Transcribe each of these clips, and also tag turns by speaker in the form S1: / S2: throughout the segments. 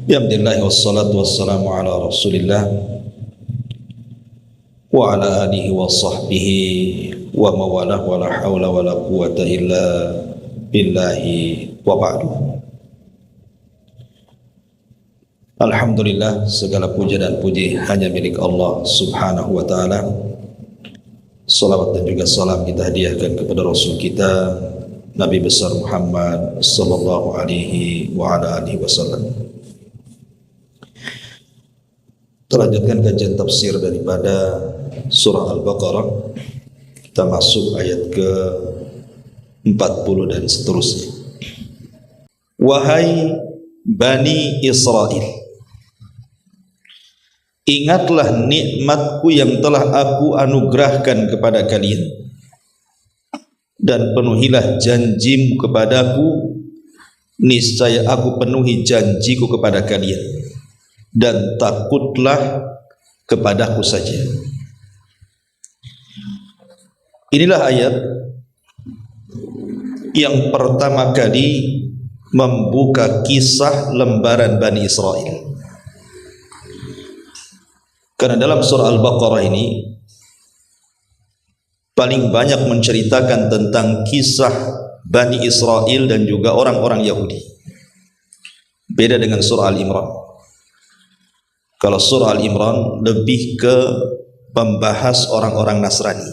S1: Alhamdulillah wassalatu wassalamu ala Rasulillah wa ala alihi wa sahbihi wa mawalah wa la hawla wa la quwata illa billahi wa ba'du. Alhamdulillah, segala puja dan puji hanya milik Allah subhanahu wa ta'ala. Salawat dan juga salam kita hadiahkan kepada Rasul kita Nabi besar Muhammad sallallahu alaihi wa ala alihi wasallam. Kita lanjutkan kajian tafsir daripada surah Al-Baqarah. Kita masuk ayat ke 40 dan seterusnya. Wahai Bani Israel, ingatlah nikmatku yang telah aku anugerahkan kepada kalian, dan penuhilah janjimu kepadaku, niscaya aku penuhi janjiku kepada kalian, dan takutlah kepadaku saja. Inilah ayat yang pertama kali membuka kisah lembaran Bani Israel. Karena dalam surah Al-Baqarah ini paling banyak menceritakan tentang kisah Bani Israel dan juga orang-orang Yahudi. Beda dengan surah Al-Imran. Kalau surah Al-Imran lebih ke membahas orang-orang Nasrani.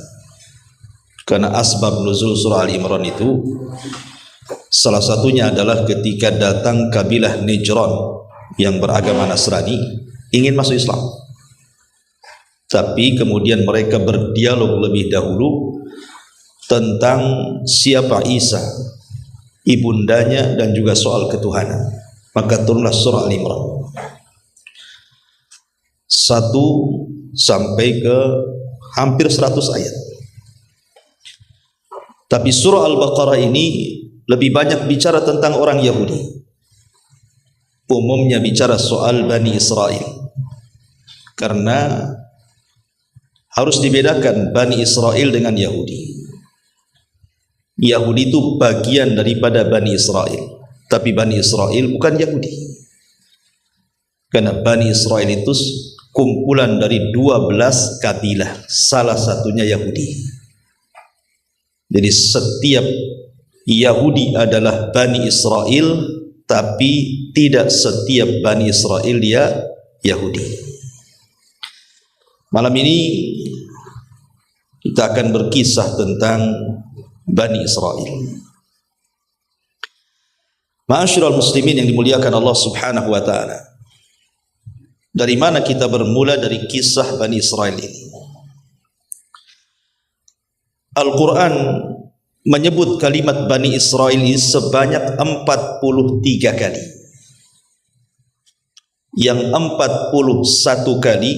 S1: Karena asbab nuzul surah Al-Imran itu salah satunya adalah ketika datang kabilah Najran yang beragama Nasrani ingin masuk Islam. Tapi kemudian mereka berdialog lebih dahulu tentang siapa Isa, ibundanya, dan juga soal ketuhanan. Maka turunlah surah Al-Imran 1 sampai ke hampir 100 ayat. Tapi surah Al-Baqarah ini lebih banyak bicara tentang orang Yahudi. Umumnya bicara soal Bani Israel. Karena harus dibedakan Bani Israel dengan Yahudi. Yahudi itu bagian daripada Bani Israel, tapi Bani Israel bukan Yahudi. Karena Bani Israel itu kumpulan dari 12 kabilah, salah satunya Yahudi. Jadi setiap Yahudi adalah Bani Israel, tapi tidak setiap Bani Israel dia Yahudi. Malam ini kita akan berkisah tentang Bani Israel. Ma'asyiral muslimin yang dimuliakan Allah subhanahu wa ta'ala, dari mana kita bermula dari kisah Bani Israel ini? Al-Quran menyebut kalimat Bani Israel ini sebanyak 43 kali. Yang 41 kali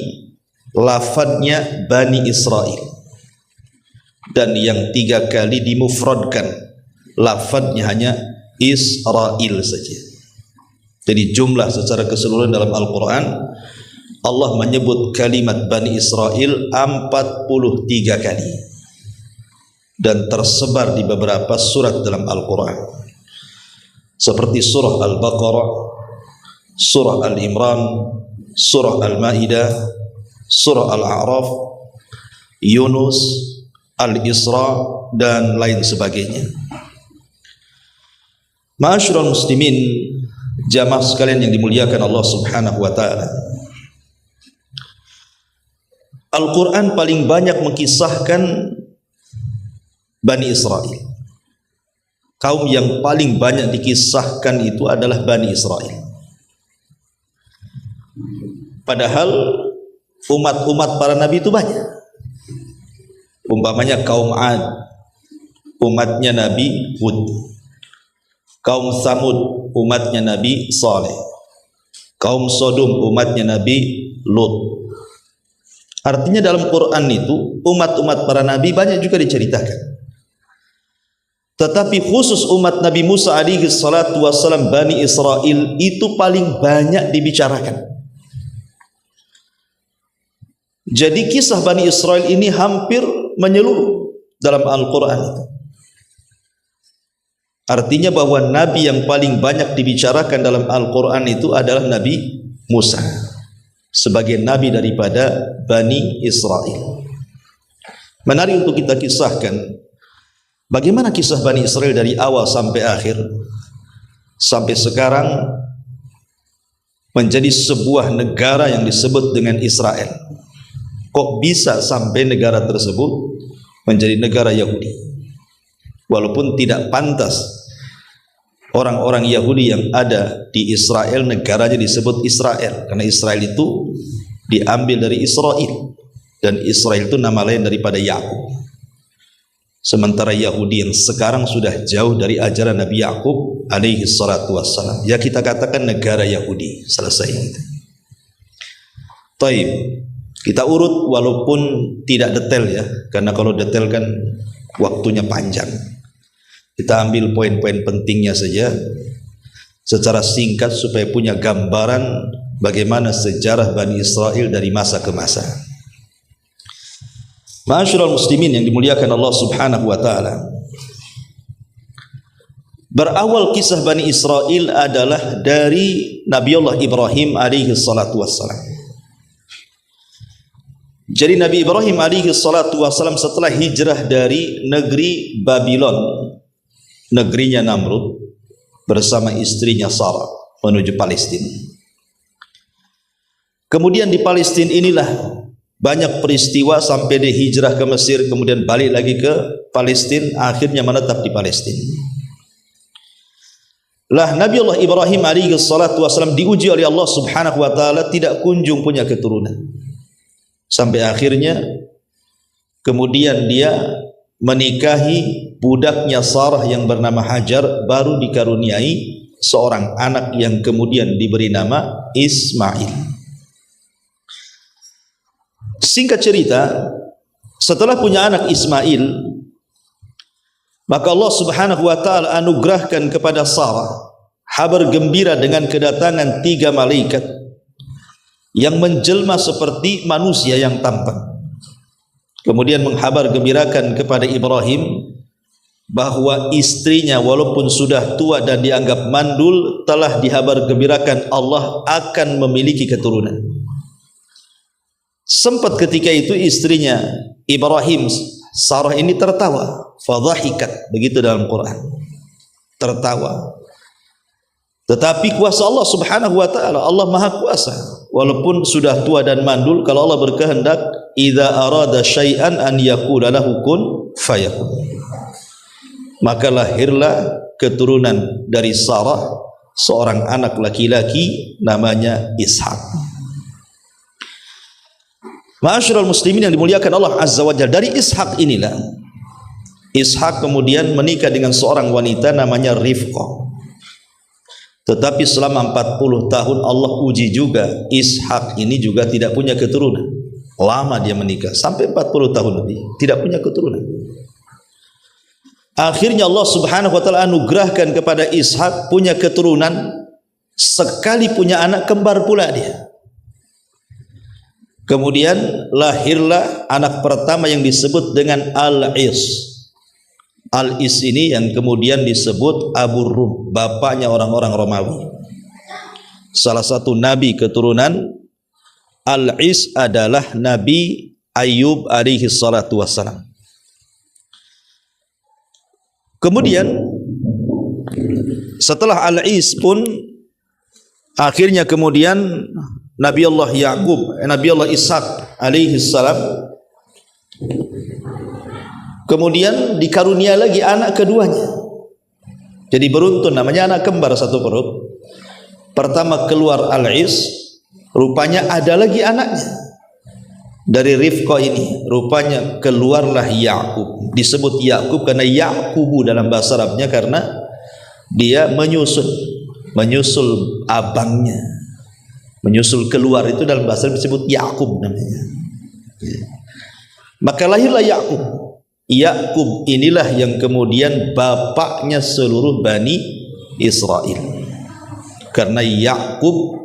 S1: lafadznya Bani Israel, dan yang 3 kali dimufradkan, lafadznya hanya Israel saja. Jadi jumlah secara keseluruhan dalam Al-Quran Allah menyebut kalimat Bani Israel 43 kali, dan tersebar di beberapa surat dalam Al-Quran, seperti surah Al-Baqarah, surah Al-Imran, surah Al-Ma'idah, surah Al-A'raf, Yunus, Al-Isra, dan lain sebagainya. Ma'asyiral muslimin, jamaah sekalian yang dimuliakan Allah subhanahu wa ta'ala, Al-Quran paling banyak mengkisahkan Bani Israel. Kaum yang paling banyak dikisahkan itu adalah Bani Israel. Padahal umat-umat para nabi itu banyak. Umpamanya kaum Ad, umatnya Nabi Hud. Kaum Samud, umatnya Nabi Saleh. Kaum Sodom, umatnya Nabi Lut. Artinya dalam Quran itu umat-umat para nabi banyak juga diceritakan. Tetapi khusus umat Nabi Musa alaihi salatu wassalam, Bani Israel itu paling banyak dibicarakan. Jadi kisah Bani Israel ini hampir menyeluruh dalam Al-Quran itu. Artinya bahwa nabi yang paling banyak dibicarakan dalam Al-Quran itu adalah Nabi Musa sebagai nabi daripada Bani Israel. Menarik untuk kita kisahkan bagaimana kisah Bani Israel dari awal sampai akhir, sampai sekarang menjadi sebuah negara yang disebut dengan Israel. Kok bisa sampai negara tersebut menjadi negara Yahudi? Walaupun tidak pantas orang-orang Yahudi yang ada di Israel negaranya disebut Israel, karena Israel itu diambil dari Israel, dan Israel itu nama lain daripada Yakub. Sementara Yahudi yang sekarang sudah jauh dari ajaran Nabi Yakub alaihi salatu wassalam, ya kita katakan negara Yahudi. Selesai. Taib, kita urut walaupun tidak detail ya, karena kalau detail kan waktunya panjang. Kita ambil poin-poin pentingnya saja secara singkat supaya punya gambaran bagaimana sejarah Bani Israel dari masa ke masa. Ma'asyiral muslimin yang dimuliakan Allah Subhanahu wa taala. Berawal kisah Bani Israel adalah dari Nabiullah Ibrahim alaihi salatu wassalam. Jadi Nabi Ibrahim alaihi salatu wassalam setelah hijrah dari negeri Babylon, negerinya Namrud, bersama istrinya Sarah menuju Palestina. Kemudian di Palestina inilah banyak peristiwa sampai dia hijrah ke Mesir, kemudian balik lagi ke Palestina, akhirnya menetap di Palestina. Lah Nabi Allah Ibrahim alaihi salatu wasallam diuji oleh Allah Subhanahu wa taala, tidak kunjung punya keturunan. Sampai akhirnya kemudian dia menikahi budaknya Sarah yang bernama Hajar, baru dikaruniai seorang anak yang kemudian diberi nama Ismail. Singkat cerita, setelah punya anak Ismail, maka Allah Subhanahu wa taala anugerahkan kepada Sarah kabar gembira dengan kedatangan 3 malaikat yang menjelma seperti manusia yang tampan. Kemudian menghabar gembirakan kepada Ibrahim bahwa istrinya walaupun sudah tua dan dianggap mandul, telah dihabar gembirakan Allah akan memiliki keturunan. Sempat ketika itu istrinya Ibrahim, Sarah ini tertawa, fadhahikat, begitu dalam Quran, tertawa. Tetapi kuasa Allah Subhanahu wa taala, Allah Maha Kuasa, walaupun sudah tua dan mandul, kalau Allah berkehendak, idza arada syai'an an yaqula lahu kun fayakun, maka lahirlah keturunan dari Sarah, seorang anak laki-laki namanya Ishak. Ma'asyiral muslimin yang dimuliakan Allah Azza wa Jalla, dari Ishak inilah Ishak kemudian menikah dengan seorang wanita namanya Rifqah. Tetapi selama 40 tahun Allah uji juga Ishak ini juga tidak punya keturunan. Lama dia menikah, sampai 40 tahun lebih tidak punya keturunan. Akhirnya Allah Subhanahu wa taala anugerahkan kepada Ishak punya keturunan, sekali punya anak kembar pula dia. Kemudian lahirlah anak pertama yang disebut dengan Al-Is. Al-Is ini yang kemudian disebut Abu Rum, bapaknya orang-orang Romawi. Salah satu nabi keturunan Al-Is adalah Nabi Ayub alaihi salatu wassalam. Kemudian setelah Al-Is pun akhirnya kemudian Nabi Allah Yakub, Nabi Allah Ishak alaihi salam kemudian dikarunia lagi anak keduanya. Jadi beruntun, namanya anak kembar satu perut. Pertama keluar Al-Is, rupanya ada lagi anaknya dari Rifqah ini, rupanya keluarlah Yakub. Disebut Yakub karena Yakubu dalam bahasa Arabnya, karena dia menyusul abangnya, menyusul keluar, itu dalam bahasa Arab disebut Yakub namanya. Maka lahirlah Yakub. Yakub inilah yang kemudian bapaknya seluruh Bani Israel, karena Yakub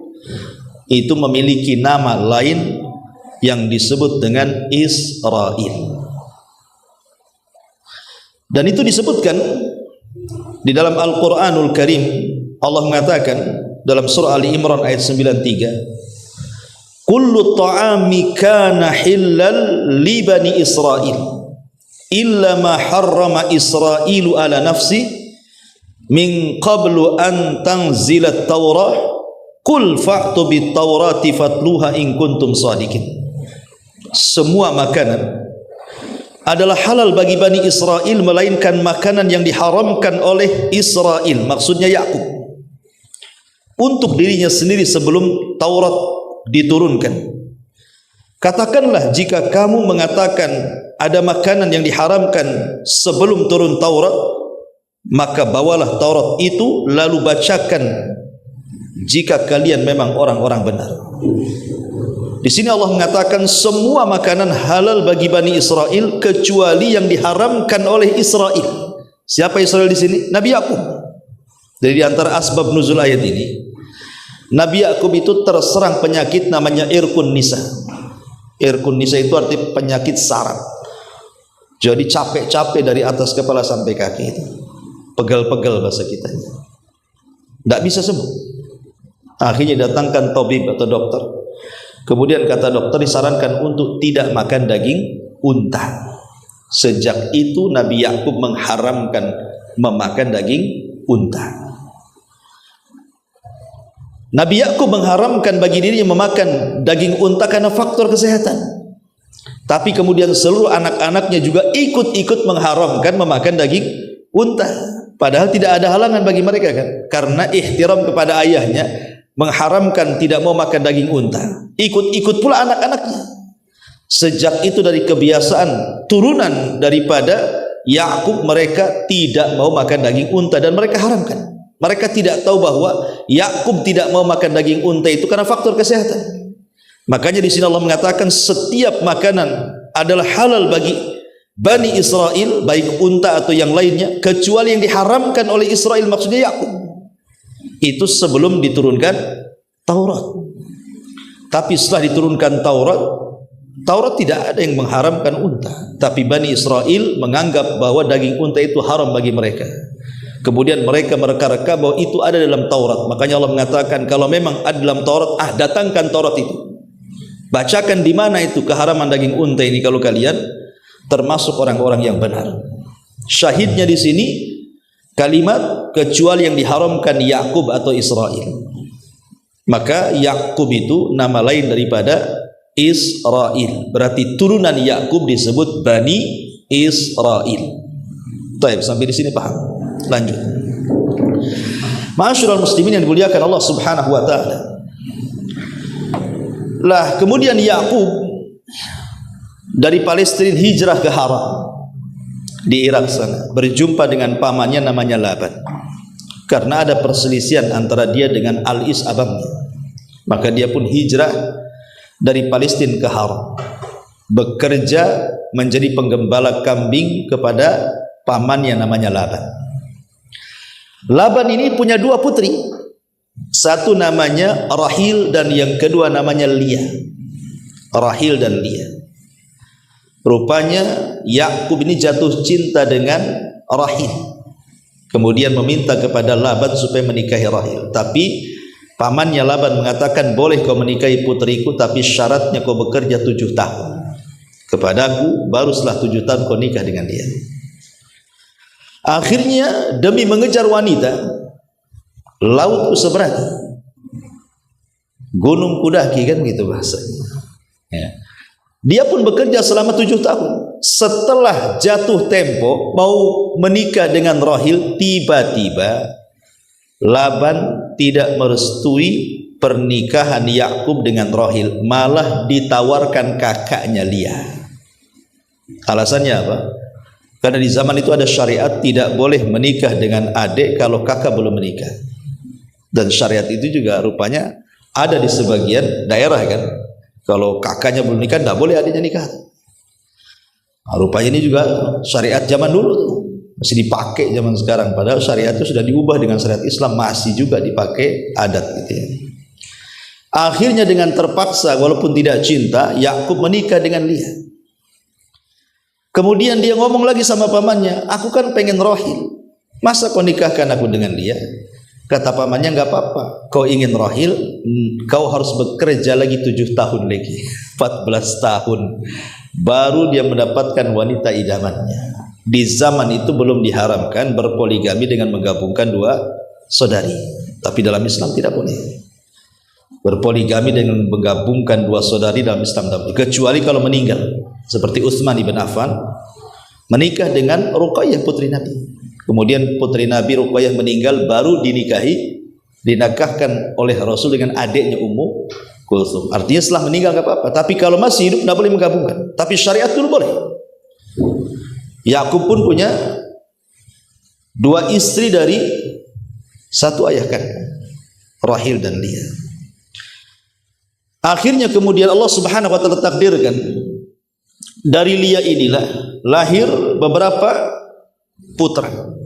S1: itu memiliki nama lain yang disebut dengan Israel. Dan itu disebutkan Di dalam Al-Quranul Karim Allah mengatakan dalam surah Ali Imran ayat 93, kullu ta'ami kana hillal li bani Israil illa ma harrama Israilu ala nafsi min qablu an tanzilat Taurah qul fa'tu bit Taurati fatluha in kuntum shadiqin. Semua makanan adalah halal bagi Bani Israel melainkan makanan yang diharamkan oleh Israel, maksudnya Yakub, untuk dirinya sendiri sebelum Taurat diturunkan. Katakanlah jika kamu mengatakan ada makanan yang diharamkan sebelum turun Taurat, maka bawalah Taurat itu lalu bacakan jika kalian memang orang-orang benar. Di sini Allah mengatakan semua makanan halal bagi Bani Israel kecuali yang diharamkan oleh Israel. Siapa Israel di sini? Nabi Yakub. Dari antara asbab nuzul ayat ini, Nabi Yakub itu terserang penyakit namanya irkun nisa. Irkun nisa itu arti penyakit saraf. Jadi capek-capek dari atas kepala sampai kaki itu. Pegal-pegal bahasa kita. Tidak bisa sembuh. Akhirnya datangkan tabib atau dokter. Kemudian kata dokter disarankan untuk tidak makan daging unta. Sejak itu Nabi Yakub mengharamkan memakan daging unta. Nabi Yakub mengharamkan bagi dirinya memakan daging unta karena faktor kesehatan. Tapi kemudian seluruh anak-anaknya juga ikut-ikut mengharamkan memakan daging unta. Padahal tidak ada halangan bagi mereka kan? Karena ihtiram kepada ayahnya mengharamkan tidak mau makan daging unta. Ikut-ikut pula anak-anaknya. Sejak itu dari kebiasaan turunan daripada Yakub, mereka tidak mau makan daging unta dan mereka haramkan. Mereka tidak tahu bahwa Yakub tidak mau makan daging unta itu karena faktor kesehatan. Makanya di sini Allah mengatakan setiap makanan adalah halal bagi Bani Israel, baik unta atau yang lainnya, kecuali yang diharamkan oleh Israel, maksudnya Yakub. Itu sebelum diturunkan Taurat. Tapi setelah diturunkan Taurat, Taurat tidak ada yang mengharamkan unta. Tapi Bani Israel menganggap bahwa daging unta itu haram bagi mereka. Kemudian mereka mereka-reka bahwa itu ada dalam Taurat. Makanya Allah mengatakan kalau memang ada dalam Taurat, datangkan Taurat itu. Bacakan di mana itu keharaman daging unta ini kalau kalian termasuk orang-orang yang benar. Syahidnya di sini kalimat kecuali yang diharamkan Yakub atau Israel. Maka Yakub itu nama lain daripada Israel. Berarti turunan Yakub disebut Bani Israel. Baik, sampai di sini paham? Lanjut. Ma'asyiral muslimin yang dimuliakan Allah Subhanahu wa taala. Lah kemudian Yakub dari Palestina hijrah ke Haran di Irak sana, berjumpa dengan pamannya namanya Laban. Karena ada perselisihan antara dia dengan Al-Is abangnya, maka dia pun hijrah dari Palestina ke Haran, bekerja menjadi penggembala kambing kepada pamannya namanya Laban. Laban ini punya dua putri, satu namanya Rahil dan yang kedua namanya Lia. Rahil dan Lia. Rupanya Yakub ini jatuh cinta dengan Rahil, kemudian meminta kepada Laban supaya menikahi Rahil. Tapi pamannya Laban mengatakan, boleh kau menikahi putriku, tapi syaratnya kau bekerja 7 tahun kepadaku, baru setelah 7 tahun kau nikah dengan dia. Akhirnya demi mengejar wanita, laut seberang, gunung kudaki, kan gitu bahasanya ya. Dia pun bekerja selama 7 tahun. Setelah jatuh tempo mau menikah dengan Rahil, tiba-tiba Laban tidak merestui pernikahan Yakub dengan Rahil, malah ditawarkan kakaknya Lia. Alasannya apa? Karena di zaman itu ada syariat tidak boleh menikah dengan adik kalau kakak belum menikah. Dan syariat itu juga rupanya ada di sebagian daerah kan. Kalau kakaknya belum nikah, tidak boleh adiknya nikah. Nah, rupanya ini juga syariat zaman dulu tuh, masih dipakai zaman sekarang. Padahal syariat itu sudah diubah dengan syariat Islam, masih juga dipakai adat gitu ya. Akhirnya dengan terpaksa, walaupun tidak cinta, Yakub menikah dengan Lia. Kemudian dia ngomong lagi sama pamannya, aku kan pengen Rahil, Masa kau nikahkan aku dengan dia? Kata pamannya, enggak apa-apa. Kau ingin rahil, kau harus bekerja lagi 7 tahun lagi. 14 tahun. Baru dia mendapatkan wanita idamannya. Di zaman itu belum diharamkan berpoligami dengan menggabungkan 2 saudari. Tapi dalam Islam tidak boleh. Berpoligami dengan menggabungkan 2 saudari dalam Islam tidak boleh. Kecuali kalau meninggal. Seperti Utsman ibn Affan menikah dengan Ruqayyah putri Nabi. Kemudian putri Nabi Ruqayyah meninggal, baru dinikahkan oleh Rasul dengan adiknya Ummu Kulthum. Artinya setelah meninggal enggak apa-apa, tapi kalau masih hidup tidak boleh menggabungkan. Tapi syariat dulu boleh. Yakub pun punya 2 istri dari satu ayah kan, Rahil dan Lea. Akhirnya kemudian Allah Subhanahu wa taala takdirkan dari Lea inilah lahir beberapa putra.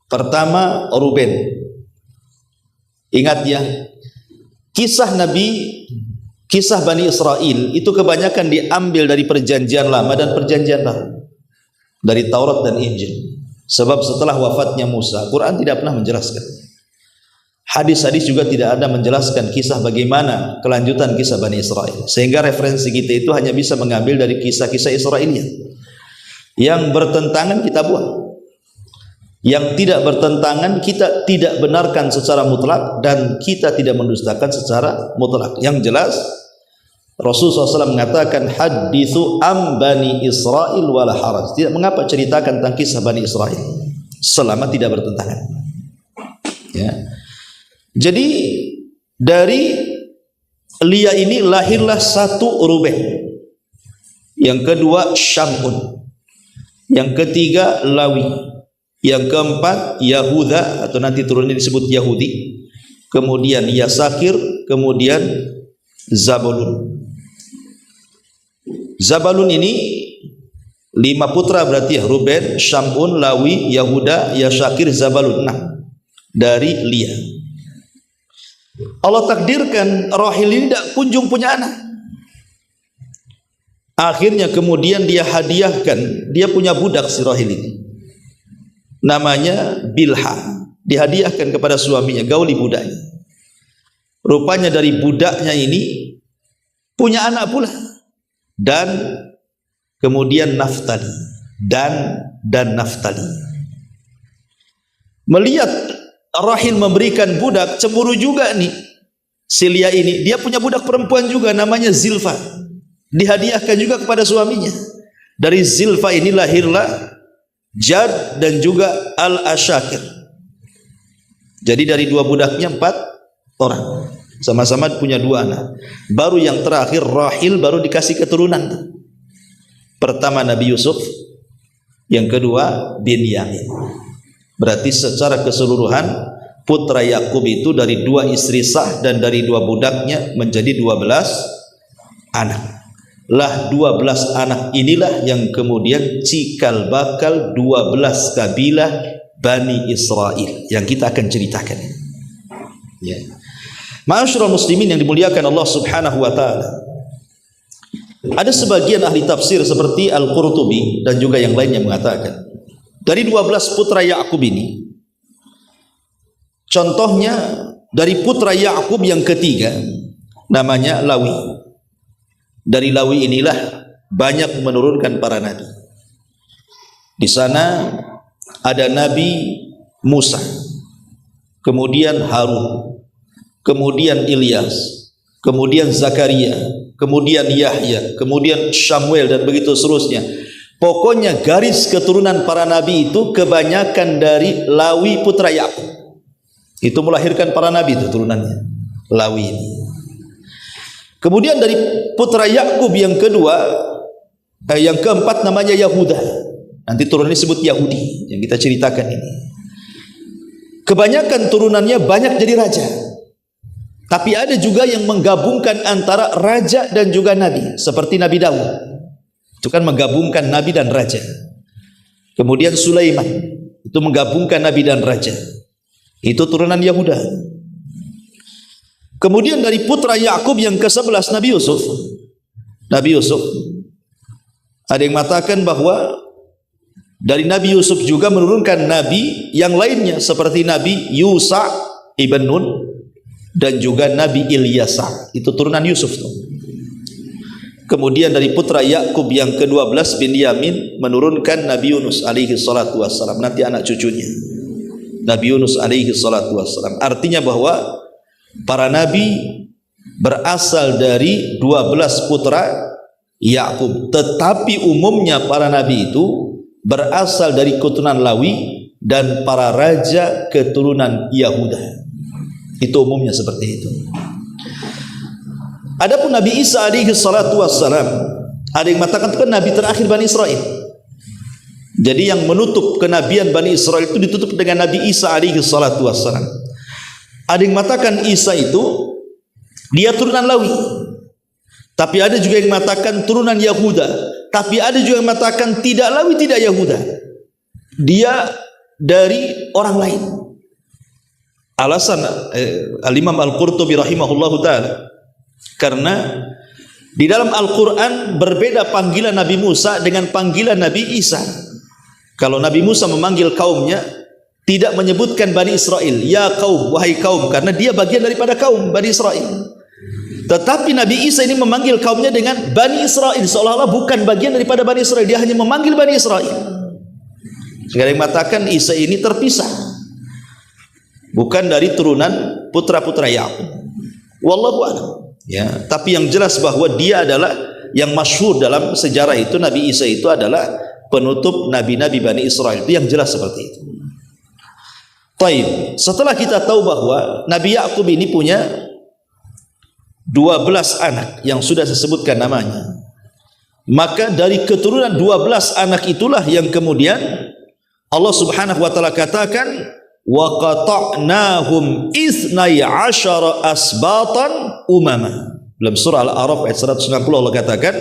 S1: Pertama Ruben. Ingat ya, kisah Nabi, kisah Bani Israel itu kebanyakan diambil dari perjanjian lama dan perjanjian baru, dari Taurat dan Injil. Sebab setelah wafatnya Musa, Quran tidak pernah menjelaskan. Hadis-hadis juga tidak ada menjelaskan kisah bagaimana kelanjutan kisah Bani Israel. Sehingga referensi kita itu hanya bisa mengambil dari kisah-kisah Israeliat. Yang bertentangan kita buang. Yang tidak bertentangan kita tidak benarkan secara mutlak, dan kita tidak mendustakan secara mutlak. Yang jelas Rasulullah SAW mengatakan hadithu am Bani Israel wala haraj. Tidak mengapa ceritakan tentang kisah Bani Israel selama tidak bertentangan. Ya. Jadi dari Lea ini lahirlah satu Ruben, yang kedua Syamun, yang ketiga Lawi, yang keempat Yahuda atau nanti turunnya disebut Yahudi, kemudian Yasakir, kemudian Zabulun. Zabulun ini 5 putra berarti ya, Ruben, Syamun, Lawi, Yahuda, Yasakir, Zabulun. Nah, dari Lea. Allah takdirkan Rahil ini tidak kunjung punya anak. Akhirnya kemudian dia hadiahkan, dia punya budak si Rahil ini, namanya Bilha. Dihadiahkan kepada suaminya, gauli budaknya. Rupanya dari budaknya ini punya anak pula. Dan kemudian Naftali, dan Naftali. Melihat Rahil memberikan budak, cemburu juga nih si Lea ini. Dia punya budak perempuan juga namanya Zilfa. Dihadiahkan juga kepada suaminya. Dari Zilfa ini lahirlah Jad dan juga Al-Ashakir. Jadi dari 2 budaknya 4 orang. Sama-sama punya 2 anak. Baru yang terakhir Rahil baru dikasih keturunan. Pertama Nabi Yusuf, yang kedua Binyamin. Berarti secara keseluruhan putra Yakub itu dari 2 istri sah dan dari 2 budaknya menjadi 12 anak. Lah 12 anak inilah yang kemudian cikal bakal 12 kabilah Bani Israel yang kita akan ceritakan. Ya. Ma'asyiral muslimin yang dimuliakan Allah Subhanahu wa taala. Ada sebagian ahli tafsir seperti Al-Qurtubi dan juga yang lainnya mengatakan dari 12 putra Yakub ini, contohnya dari putra Yakub yang ketiga namanya Lawi. Dari Lawi inilah banyak menurunkan para nabi. Di sana ada Nabi Musa, kemudian Harun, kemudian Ilyas, kemudian Zakaria, kemudian Yahya, kemudian Samuel, dan begitu seterusnya. Pokoknya garis keturunan para nabi itu kebanyakan dari Lawi putra Yakub. Itu melahirkan para nabi itu turunannya, Lawi ini. Kemudian dari putra Yakub yang kedua, yang keempat namanya Yahuda. Nanti turunannya disebut Yahudi yang kita ceritakan ini. Kebanyakan turunannya banyak jadi raja. Tapi ada juga yang menggabungkan antara raja dan juga nabi, seperti Nabi Daud. Itu kan menggabungkan nabi dan raja. Kemudian Sulaiman itu menggabungkan nabi dan raja. Itu turunan Yahuda. Kemudian dari putra Yakub yang ke-11 Nabi Yusuf. Nabi Yusuf ada yang mengatakan bahwa dari Nabi Yusuf juga menurunkan nabi yang lainnya seperti Nabi Yusa ibn Nun dan juga Nabi Ilyasa, itu turunan Yusuf tuh. Kemudian dari putra Yakub yang ke-12 bin Yamin menurunkan Nabi Yunus alaihi salatu wassalam, nanti anak cucunya Nabi Yunus alaihi salatu wassalam. Artinya bahwa para nabi berasal dari 12 putra Yakub, tetapi umumnya para nabi itu berasal dari keturunan Lawi dan para raja keturunan Yahuda. Itu umumnya seperti itu. Adapun Nabi Isa alaihi salatu wassalam, ada yang mengatakan itu kan nabi terakhir Bani Israel. Jadi yang menutup kenabian Bani Israel itu ditutup dengan Nabi Isa alaihi salatu wassalam. Ada yang mengatakan Isa itu dia turunan Lawi, tapi ada juga yang mengatakan turunan Yahuda, tapi ada juga yang mengatakan tidak Lawi tidak Yahuda, dia dari orang lain. Alasan Al-Imam Al-Qurtubi rahimahullahu ta'ala, karena di dalam Al-Quran berbeda panggilan Nabi Musa dengan panggilan Nabi Isa. Kalau Nabi Musa memanggil kaumnya tidak menyebutkan Bani Israel, ya kaum, wahai kaum, karena dia bagian daripada kaum Bani Israel. Tetapi Nabi Isa ini memanggil kaumnya dengan Bani Israel, seolah-olah bukan bagian daripada Bani Israel, dia hanya memanggil Bani Israel. Sehingga yang mengatakan Isa ini terpisah, bukan dari turunan putra-putra Yakub. Wallahu a'lam. Ya, tapi yang jelas bahwa dia adalah yang masyhur dalam sejarah itu, Nabi Isa itu adalah penutup nabi-nabi Bani Israel. Itu yang jelas seperti itu. Taib. Setelah kita tahu bahwa Nabi Yakub ini punya 12 anak yang sudah saya sebutkan namanya, maka dari keturunan 12 anak itulah yang kemudian Allah Subhanahu wa taala katakan wa qata'nahum ithnai asyara asbatan umama. Dalam surah Al-A'raf ayat 190 Allah katakan,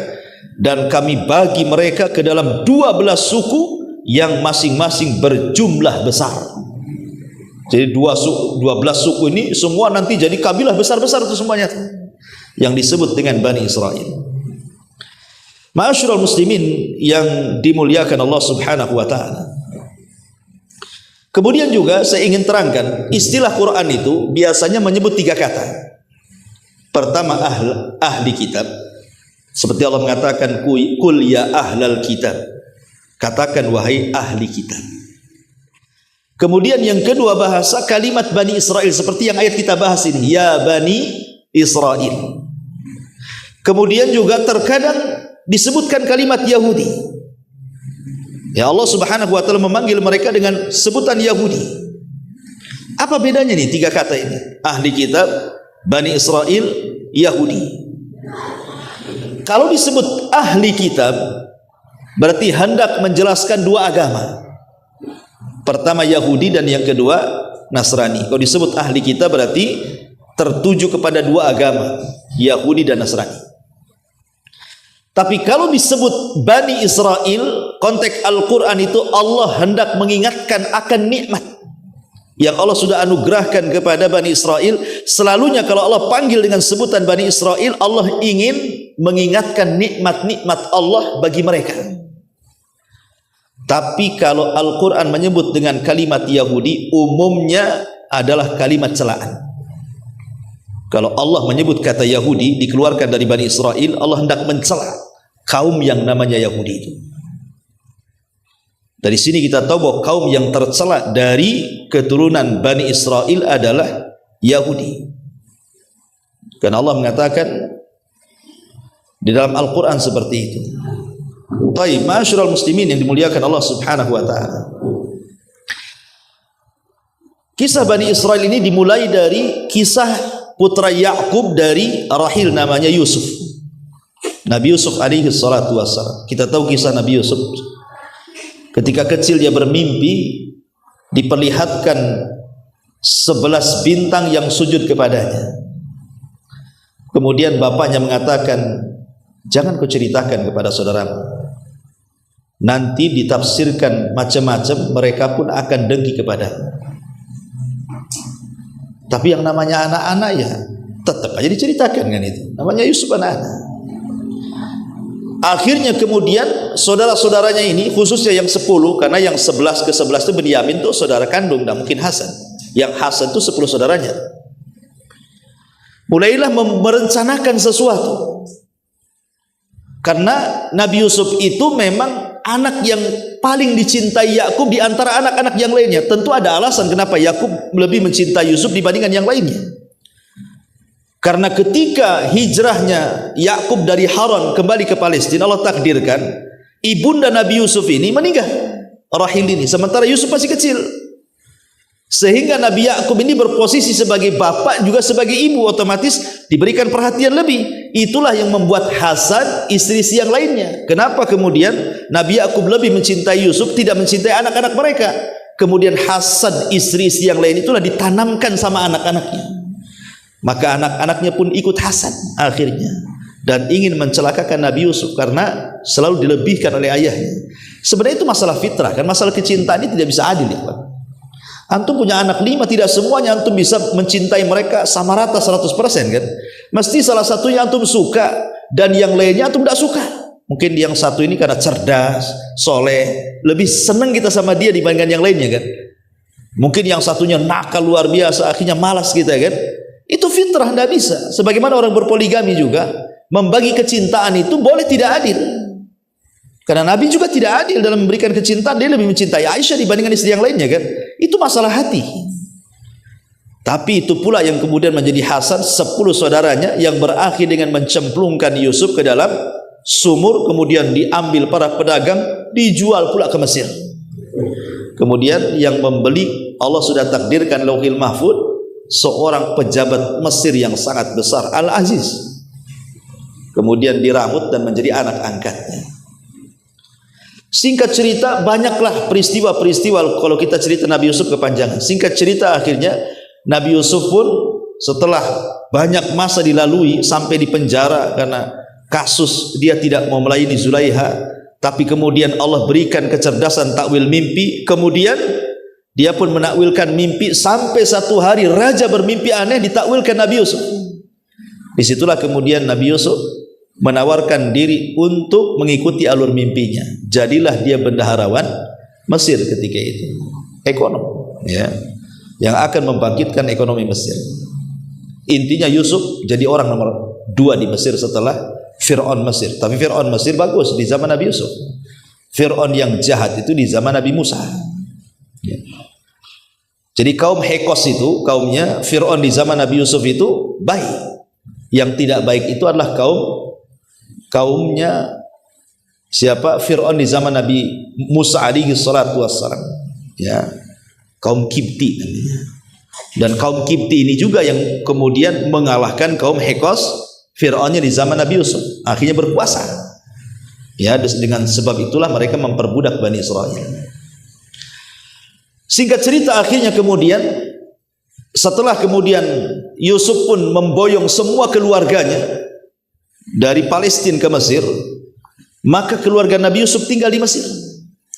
S1: dan kami bagi mereka ke dalam 12 suku yang masing-masing berjumlah besar. Jadi 12 suku ini semua nanti jadi kabilah besar-besar itu semuanya, yang disebut dengan Bani Israel. Ma'asyiral muslimin yang dimuliakan Allah Subhanahu wa taala. Kemudian juga saya ingin terangkan, istilah Quran itu biasanya menyebut 3 kata. Pertama ahli kitab, seperti Allah mengatakan kul ya ahlal kitab, katakan wahai ahli kitab. Kemudian yang kedua bahasa kalimat Bani Israel, seperti yang ayat kita bahas ini, ya Bani Israel. Kemudian juga terkadang disebutkan kalimat Yahudi. Ya, Allah Subhanahu wa taala memanggil mereka dengan sebutan Yahudi. Apa bedanya nih 3 kata ini? Ahli kitab, Bani Israel, Yahudi. Kalau disebut ahli kitab berarti hendak menjelaskan 2 agama. Pertama Yahudi dan yang kedua Nasrani. Kalau disebut ahli kitab berarti tertuju kepada 2 agama, Yahudi dan Nasrani. Tapi kalau disebut Bani Israel, konteks Al-Quran itu Allah hendak mengingatkan akan nikmat yang Allah sudah anugerahkan kepada Bani Israel. Selalunya kalau Allah panggil dengan sebutan Bani Israel, Allah ingin mengingatkan nikmat-nikmat Allah bagi mereka. Tapi kalau Al-Quran menyebut dengan kalimat Yahudi, umumnya adalah kalimat celaan. Kalau Allah menyebut kata Yahudi dikeluarkan dari Bani Israel, Allah hendak mencela kaum yang namanya Yahudi itu. Dari sini kita tahu bahwa kaum yang tercela dari keturunan Bani Israel adalah Yahudi. Karena Allah mengatakan di dalam Al-Quran seperti itu. Baik, ma'asyiral muslimin yang dimuliakan Allah Subhanahu wa taala. Kisah Bani Israel ini dimulai dari kisah putra Yakub dari rahil namanya Yusuf. Nabi Yusuf alaihi salatu wassalam. Kita tahu kisah Nabi Yusuf. Ketika kecil dia bermimpi diperlihatkan 11 bintang yang sujud kepadanya. Kemudian bapaknya mengatakan, jangan kau ceritakan kepada saudaramu. Nanti ditafsirkan macam-macam, mereka pun akan dengki kepadamu. Tapi yang namanya anak-anak ya tetap aja diceritakan kan itu. Namanya Yusuf anak-anak. Akhirnya kemudian saudara-saudaranya ini, khususnya yang 10, karena yang 11 ke 11 itu Benyamin tuh saudara kandung, dan mungkin Hasan. Yang Hasan itu 10 saudaranya. Mulailah merencanakan sesuatu. Karena Nabi Yusuf itu memang anak yang paling dicintai Yakub di antara anak-anak yang lainnya. Tentu ada alasan kenapa Yakub lebih mencintai Yusuf dibandingkan yang lainnya. Karena ketika hijrahnya Yakub dari Haran kembali ke Palestina, Allah takdirkan ibunda Nabi Yusuf ini meninggal, Rahil ini, sementara Yusuf masih kecil. Sehingga Nabi Yakub ini berposisi sebagai bapak juga sebagai ibu, otomatis diberikan perhatian lebih. Itulah yang membuat Hasan istri-istri yang lainnya. Kenapa kemudian Nabi Yakub lebih mencintai Yusuf, tidak mencintai anak-anak mereka? Kemudian Hasan istri-istri yang lain itulah ditanamkan sama anak-anaknya. Maka anak-anaknya pun ikut Hasan akhirnya, dan ingin mencelakakan Nabi Yusuf karena selalu dilebihkan oleh ayahnya. Sebenarnya itu masalah fitrah kan, masalah kecintaan ini tidak bisa adil ya Pak. Antum punya anak 5, tidak semuanya antum bisa mencintai mereka sama rata 100% kan. Mesti salah satunya antum suka dan yang lainnya antum tidak suka. Mungkin yang satu ini karena cerdas, soleh, lebih senang kita sama dia dibandingkan yang lainnya kan. Mungkin yang satunya nakal luar biasa, akhirnya malas kita kan. Itu fitrah, tidak bisa. Sebagaimana orang berpoligami juga, membagi kecintaan itu boleh tidak adil. Karena Nabi juga tidak adil dalam memberikan kecintaan. Dia lebih mencintai Aisyah dibandingkan istri yang lainnya kan. Itu masalah hati. Tapi itu pula yang kemudian menjadi Hasan 10 saudaranya yang berakhir dengan mencemplungkan Yusuf ke dalam sumur, kemudian diambil para pedagang, dijual pula ke Mesir. Kemudian yang membeli, Allah sudah takdirkan Lauhil Mahfud, seorang pejabat Mesir yang sangat besar, Al-Aziz. Kemudian diramut dan menjadi anak angkatnya. Singkat cerita, banyaklah peristiwa-peristiwa kalau kita cerita Nabi Yusuf kepanjangan. Singkat cerita, akhirnya Nabi Yusuf pun setelah banyak masa dilalui sampai di penjara karena kasus dia tidak mau melayani Zulaiha, tapi kemudian Allah berikan kecerdasan takwil mimpi. Kemudian dia pun menakwilkan mimpi sampai satu hari raja bermimpi aneh, ditakwilkan Nabi Yusuf. Disitulah kemudian Nabi Yusuf menawarkan diri untuk mengikuti alur mimpinya. Jadilah dia bendaharawan Mesir ketika itu, ekonom ya, yang akan membangkitkan ekonomi Mesir. Intinya Yusuf jadi orang nomor 2 di Mesir setelah Fir'aun Mesir. Tapi Fir'aun Mesir bagus di zaman Nabi Yusuf. Fir'aun yang jahat itu di zaman Nabi Musa ya. Jadi kaum Hekos itu, kaumnya Fir'aun di zaman Nabi Yusuf itu baik. Yang tidak baik itu adalah kaumnya siapa? Fir'aun di zaman Nabi Musa alaihi salatu wassalam ya, kaum Kipti namanya. Dan kaum Kipti ini juga yang kemudian mengalahkan kaum Hekos Fir'aunnya di zaman Nabi Yusuf, akhirnya berkuasa ya. Dengan sebab itulah mereka memperbudak Bani Israel. Singkat cerita, akhirnya kemudian setelah kemudian Yusuf pun memboyong semua keluarganya dari Palestina ke Mesir, maka keluarga Nabi Yusuf tinggal di Mesir.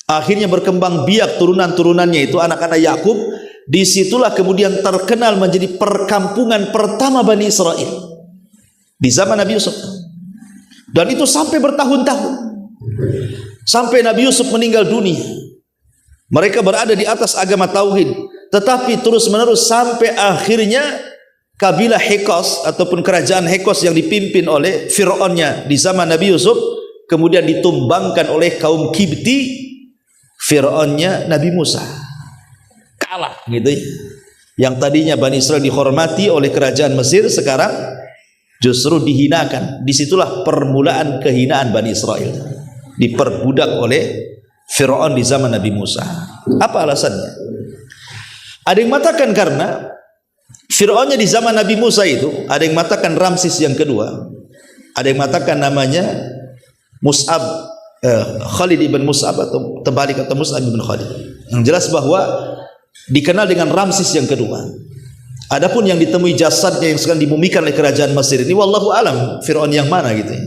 S1: Akhirnya berkembang biak turunan-turunannya itu anak-anak Yakub. Disitulah kemudian terkenal menjadi perkampungan pertama Bani Israel di zaman Nabi Yusuf. Dan itu sampai bertahun-tahun, sampai Nabi Yusuf meninggal dunia. Mereka berada di atas agama tauhid, tetapi terus-menerus sampai akhirnya kabilah Hekos ataupun kerajaan Hekos yang dipimpin oleh Fir'aunnya di zaman Nabi Yusuf kemudian ditumbangkan oleh kaum Kipti, Fir'aunnya Nabi Musa. Kalah gitu ya. Yang tadinya Bani Israel dihormati oleh kerajaan Mesir, sekarang justru dihinakan. Disitulah permulaan kehinaan Bani Israel, diperbudak oleh Fir'aun di zaman Nabi Musa. Apa alasannya? Ada yang mengatakan karena Fir'aunnya di zaman Nabi Musa itu, ada yang mengatakan Ramses yang kedua, ada yang mengatakan namanya Mus'ab, Khalid ibn Mus'ab atau terbalik atau Mus'ab ibn Khalid. Yang jelas bahwa dikenal dengan Ramses yang kedua. Adapun yang ditemui jasadnya yang sekarang dimumikan oleh kerajaan Mesir ini, wallahu alam Fir'aun yang mana gitu ya.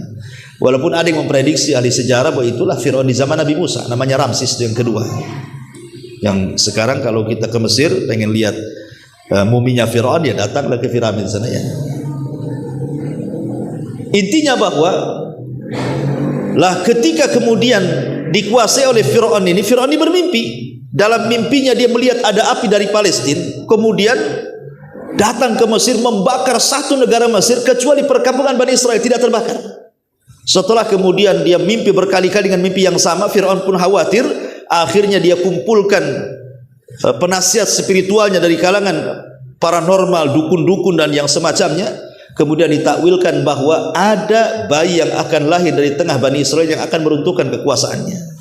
S1: Walaupun ada yang memprediksi ahli sejarah bahwa itulah Fir'aun di zaman Nabi Musa, namanya Ramses yang kedua. Yang sekarang kalau kita ke Mesir pengen lihat muminya Fir'aun, ya datanglah ke piramid sana ya. Intinya bahwa Lah ketika kemudian dikuasai oleh Fir'aun ini bermimpi. Dalam mimpinya dia melihat ada api dari Palestina, kemudian datang ke Mesir, membakar satu negara Mesir, kecuali perkampungan Bani Israel tidak terbakar. Setelah kemudian dia mimpi berkali-kali dengan mimpi yang sama, Fir'aun pun khawatir. Akhirnya dia kumpulkan penasihat spiritualnya dari kalangan paranormal, dukun-dukun dan yang semacamnya. Kemudian ditakwilkan bahwa ada bayi yang akan lahir dari tengah Bani Israel yang akan meruntuhkan kekuasaannya.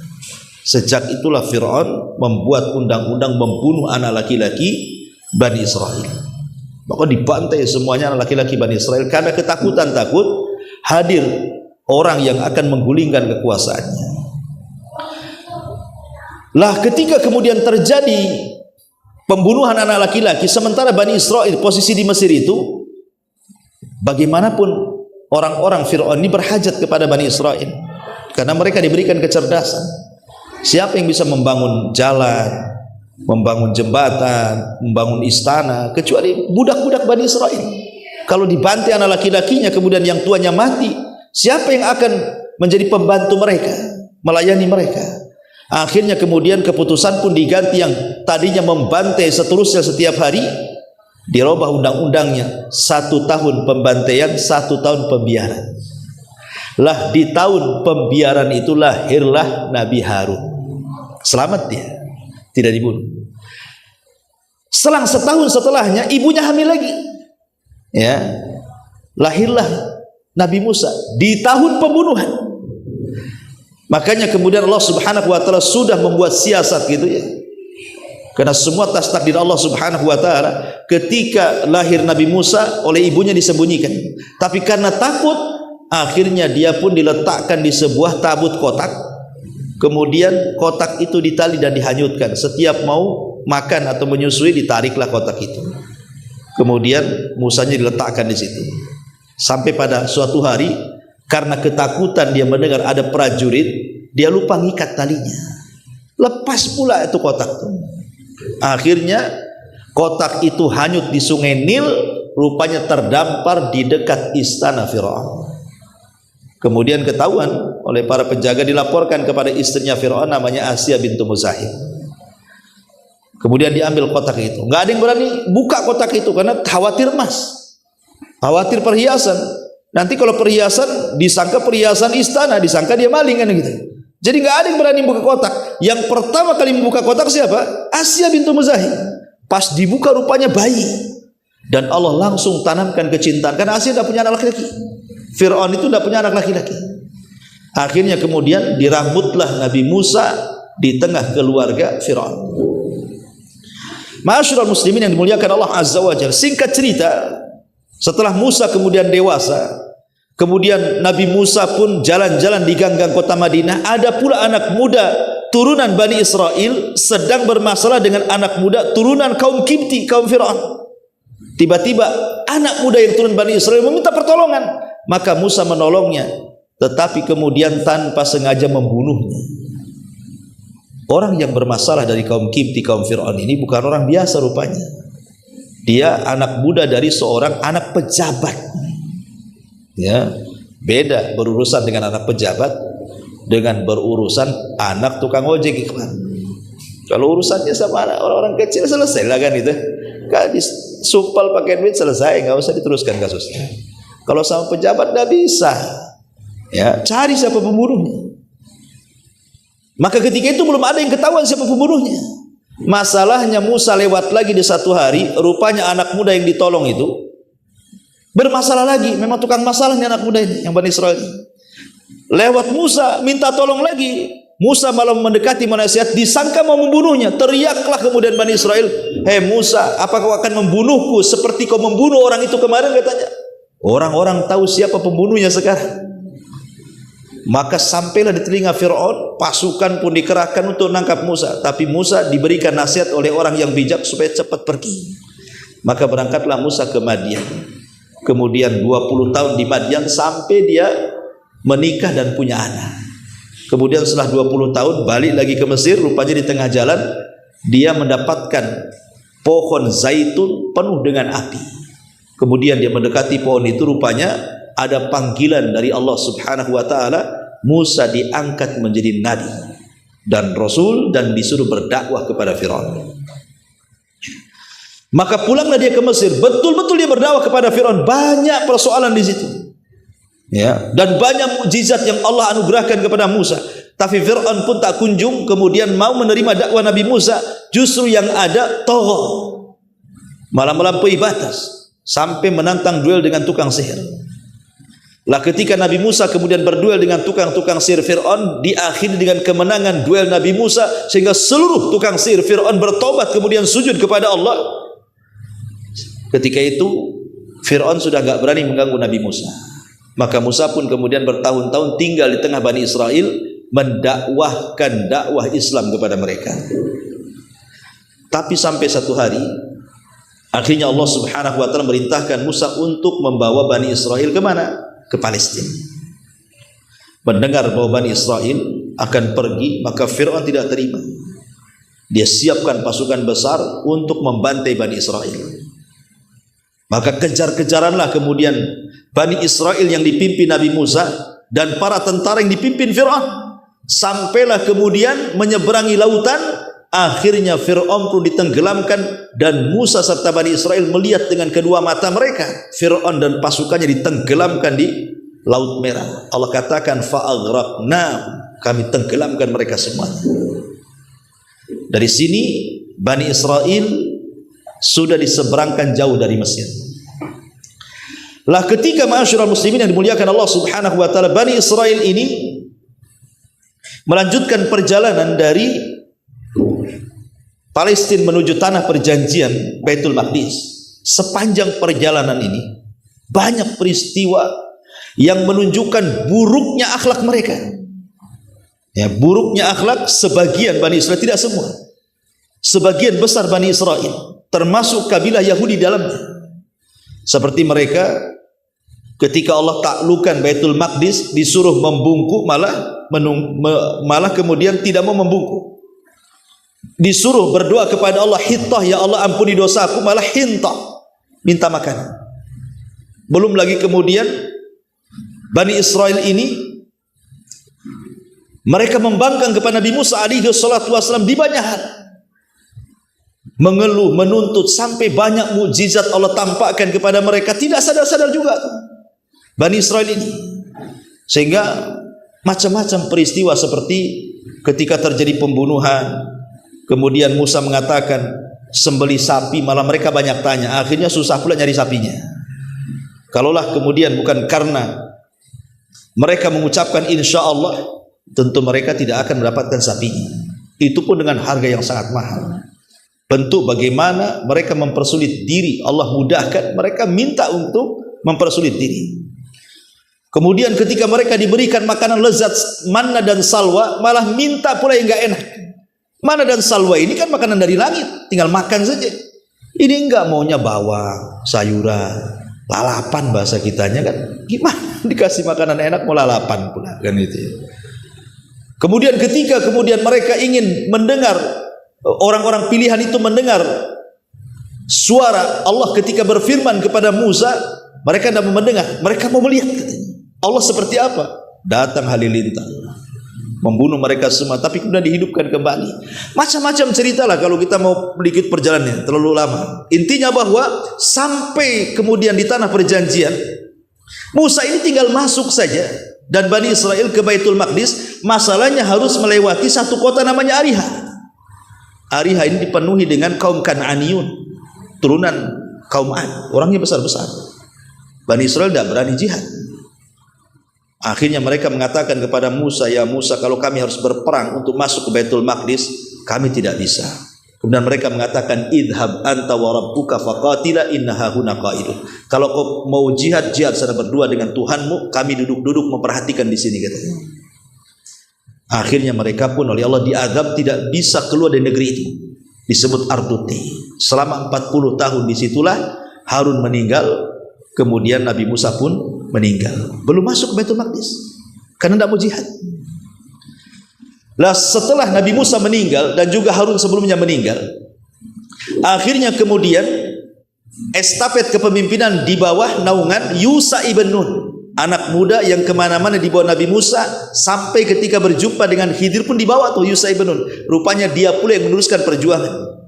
S1: Sejak itulah Fir'aun membuat undang-undang membunuh anak laki-laki Bani Israel. Maka dibantai semuanya anak laki-laki Bani Israel karena ketakutan takut hadir orang yang akan menggulingkan kekuasaannya. Lah ketika kemudian terjadi pembunuhan anak laki-laki, sementara Bani Israel posisi di Mesir itu, bagaimanapun orang-orang Fir'aun ini berhajat kepada Bani Israel karena mereka diberikan kecerdasan. Siapa yang bisa membangun jalan, membangun jembatan, membangun istana, kecuali budak-budak Bani Israel. Kalau dibantai anak laki-lakinya kemudian yang tuanya mati, siapa yang akan menjadi pembantu mereka, melayani mereka? Akhirnya kemudian keputusan pun diganti, yang tadinya membantai seterusnya setiap hari dirubah undang-undangnya, 1 tahun pembantaian, 1 tahun pembiaran. Lah di tahun pembiaran itu lahirlah Nabi Harun. Selamat dia, tidak dibunuh. Selang setahun setelahnya ibunya hamil lagi, ya, lahirlah Nabi Musa di tahun pembunuhan. Makanya kemudian Allah Subhanahu wa taala sudah membuat siasat gitu ya. Karena semua atas takdir Allah Subhanahu wa taala. Ketika lahir Nabi Musa oleh ibunya disembunyikan. Tapi karena takut, akhirnya dia pun diletakkan di sebuah tabut kotak. Kemudian kotak itu ditali dan dihanyutkan. Setiap mau makan atau menyusui ditariklah kotak itu. Kemudian Musanya diletakkan di situ. Sampai pada suatu hari, karena ketakutan dia mendengar ada prajurit, dia lupa ngikat talinya. Lepas pula itu kotak itu. Akhirnya kotak itu hanyut di sungai Nil, rupanya terdampar di dekat istana Fir'aun. Kemudian ketahuan oleh para penjaga, dilaporkan kepada istrinya Fir'aun namanya Asya bintu Muzahim. Kemudian diambil kotak itu. Nggak ada yang berani buka kotak itu karena khawatir emas, khawatir perhiasan. Nanti kalau perhiasan disangka perhiasan istana, disangka dia maling kan gitu. Jadi nggak ada yang berani buka kotak. Yang pertama kali membuka kotak siapa? Asya bintu Muzahim. Pas dibuka rupanya bayi. Dan Allah langsung tanamkan kecintaan karena Asya tidak punya anak laki-laki. Fir'aun itu tidak punya anak laki-laki. Akhirnya kemudian dirambutlah Nabi Musa di tengah keluarga Fir'aun. Ma'asyiral muslimin yang dimuliakan Allah Azza wa Jalla. Singkat cerita, setelah Musa kemudian dewasa, kemudian Nabi Musa pun jalan-jalan di ganggang kota Madinah. Ada pula anak muda turunan Bani Israel sedang bermasalah dengan anak muda turunan kaum Kipti, kaum Fir'aun. Tiba-tiba anak muda yang turun Bani Israel meminta pertolongan, maka Musa menolongnya, tetapi kemudian tanpa sengaja membunuhnya. Orang yang bermasalah dari kaum Kipti, kaum Fir'aun ini bukan orang biasa rupanya. Dia anak muda dari seorang anak pejabat. Ya, beda berurusan dengan anak pejabat dengan berurusan anak tukang ojek. Kalau urusannya sama orang-orang kecil selesai lah kan itu. Kan disumpal pakai duit selesai, nggak usah diteruskan kasusnya. Kalau sama pejabat nggak bisa, ya cari siapa pembunuhnya. Maka ketika itu belum ada yang ketahuan siapa pembunuhnya. Masalahnya Musa lewat lagi di satu hari, rupanya anak muda yang ditolong itu bermasalah lagi. Memang tukang masalah nih anak muda ini, yang Bani Israel. Lewat Musa minta tolong lagi. Musa malah mendekati menasihat, disangka mau membunuhnya. Teriaklah kemudian Bani Israel, "Hei Musa, apa kau akan membunuhku seperti kau membunuh orang itu kemarin?" katanya. Orang-orang tahu siapa pembunuhnya sekarang. Maka sampailah di telinga Fir'aun, pasukan pun dikerahkan untuk menangkap Musa. Tapi Musa diberikan nasihat oleh orang yang bijak supaya cepat pergi. Maka berangkatlah Musa ke Madian. Kemudian 20 tahun di Madian sampai dia menikah dan punya anak. Kemudian setelah 20 tahun balik lagi ke Mesir. Rupanya di tengah jalan dia mendapatkan pohon zaitun penuh dengan api. Kemudian dia mendekati pohon itu, rupanya ada panggilan dari Allah Subhanahu wa taala, Musa diangkat menjadi nabi dan rasul dan disuruh berdakwah kepada Firaun. Maka pulanglah dia ke Mesir, betul-betul dia berdakwah kepada Firaun. Banyak persoalan di situ, ya, dan banyak mukjizat yang Allah anugerahkan kepada Musa. Tapi Firaun pun tak kunjung kemudian mau menerima dakwah Nabi Musa. Justru yang ada tagha, malah melampaui batas sampai menantang duel dengan tukang sihir. Lah ketika Nabi Musa kemudian berduel dengan tukang sihir Firaun, diakhiri dengan kemenangan duel Nabi Musa, sehingga seluruh tukang sihir Firaun bertobat kemudian sujud kepada Allah. Ketika itu Firaun sudah enggak berani mengganggu Nabi Musa. Maka Musa pun kemudian bertahun-tahun tinggal di tengah Bani Israel, mendakwahkan dakwah Islam kepada mereka. Tapi sampai satu hari akhirnya Allah Subhanahu wa taala merintahkan Musa untuk membawa Bani Israel ke mana? Ke Palestina. Mendengar bahwa Bani Israel akan pergi, maka Firaun tidak terima. Dia siapkan pasukan besar untuk membantai Bani Israel. Maka kejar-kejaranlah kemudian Bani Israel yang dipimpin Nabi Musa dan para tentara yang dipimpin Firaun. Sampailah kemudian menyeberangi lautan. Akhirnya Firaun pun ditenggelamkan dan Musa serta Bani Israel melihat dengan kedua mata mereka Firaun dan pasukannya ditenggelamkan di Laut Merah. Allah katakan fa'aghraqna, kami tenggelamkan mereka semua. Dari sini Bani Israel sudah diseberangkan jauh dari Mesir. Lah ketika ma'asyiral muslimin yang dimuliakan Allah Subhanahu wa taala, Bani Israel ini melanjutkan perjalanan dari Palestina menuju tanah perjanjian Baitul Maqdis. Sepanjang perjalanan ini banyak peristiwa yang menunjukkan buruknya akhlak mereka. Ya, buruknya akhlak sebagian Bani Israel, tidak semua. Sebagian besar Bani Israel, termasuk kabilah Yahudi dalamnya. Seperti mereka ketika Allah taklukkan Baitul Maqdis disuruh membungkuk, malah kemudian tidak mau membungkuk. Disuruh berdoa kepada Allah, hittah, ya Allah ampuni dosaku, malah hintah, minta makan. Belum lagi kemudian Bani Israel ini mereka membangkang kepada Nabi Musa alaihi salatu wasallam di banyak hal, mengeluh, menuntut, sampai banyak mukjizat Allah tampakkan kepada mereka. Tidak sadar-sadar juga Bani Israel ini, sehingga macam-macam peristiwa seperti ketika terjadi pembunuhan, kemudian Musa mengatakan sembelih sapi, malah mereka banyak tanya. Akhirnya susah pula nyari sapinya. Kalaulah kemudian bukan karena mereka mengucapkan insya Allah, tentu mereka tidak akan mendapatkan sapinya. Itu pun dengan harga yang sangat mahal. Bentuk bagaimana mereka mempersulit diri, Allah mudahkan, mereka minta untuk mempersulit diri. Kemudian ketika mereka diberikan makanan lezat manna dan salwa, malah minta pula yang enggak enak. Manna dan salwa ini kan makanan dari langit, tinggal makan saja. Ini enggak, maunya bawang, sayuran, lalapan bahasa kitanya kan. Gimana dikasih makanan enak mau lalapan pula kan itu. Kemudian ketika kemudian mereka ingin mendengar, orang-orang pilihan itu mendengar suara Allah ketika berfirman kepada Musa, mereka tidak mau mendengar, mereka mau melihat katanya. Allah seperti apa? Datang halilintar, membunuh mereka semua, tapi kemudian dihidupkan kembali. Macam-macam ceritalah kalau kita mau sedikit perjalanannya, terlalu lama. Intinya bahwa sampai kemudian di tanah perjanjian, Musa ini tinggal masuk saja dan Bani Israel ke Baitul Maqdis. Masalahnya harus melewati satu kota namanya Ariha. Ariha ini dipenuhi dengan kaum Kan'aniyun, turunan kaum Ad, orangnya besar-besar. Bani Israel tidak berani jihad. Akhirnya mereka mengatakan kepada Musa, ya Musa, kalau kami harus berperang untuk masuk ke Baitul Maqdis, kami tidak bisa. Kemudian mereka mengatakan, idhab anta wa rabbuka faqatila innaha huna qa'idun. Kalau kau mau jihad, jihad sana berdua dengan Tuhanmu, kami duduk-duduk memperhatikan di sini katanya. Akhirnya mereka pun oleh Allah diazab, tidak bisa keluar dari negeri itu. Disebut Arduti. Selama 40 tahun disitulah Harun meninggal, kemudian Nabi Musa pun meninggal, belum masuk ke Baitul Maqdis karena tidak mau jihad. Lah setelah Nabi Musa meninggal dan juga Harun sebelumnya meninggal, akhirnya kemudian estafet kepemimpinan di bawah naungan Yusha ibn Nun, Anak muda yang kemana-mana dibawa Nabi Musa, sampai ketika berjumpa dengan Khidir pun dibawa tuh Yusha ibn Nun. Rupanya dia pula yang meneruskan perjuangan.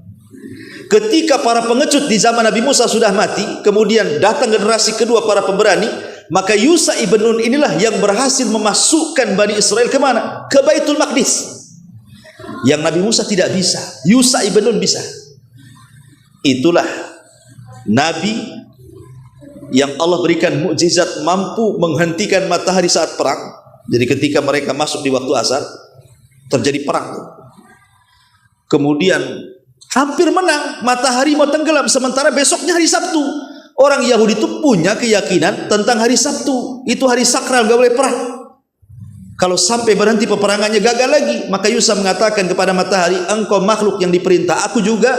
S1: Ketika para pengecut di zaman Nabi Musa sudah mati, kemudian datang generasi kedua para pemberani, maka Yusha ibn Nun inilah yang berhasil memasukkan Bani Israel kemana? Ke Baitul Maqdis. Yang Nabi Musa tidak bisa, Yusha ibn Nun bisa. Itulah Nabi yang Allah berikan mukjizat mampu menghentikan matahari saat perang. Jadi ketika mereka masuk di waktu asar, terjadi perang. Kemudian hampir menang, matahari mau tenggelam, sementara besoknya hari Sabtu. Orang Yahudi itu punya keyakinan tentang hari Sabtu, itu hari sakral, gak boleh perang. Kalau sampai berhenti peperangannya gagal lagi, maka Yusha mengatakan kepada matahari, engkau makhluk yang diperintah, aku juga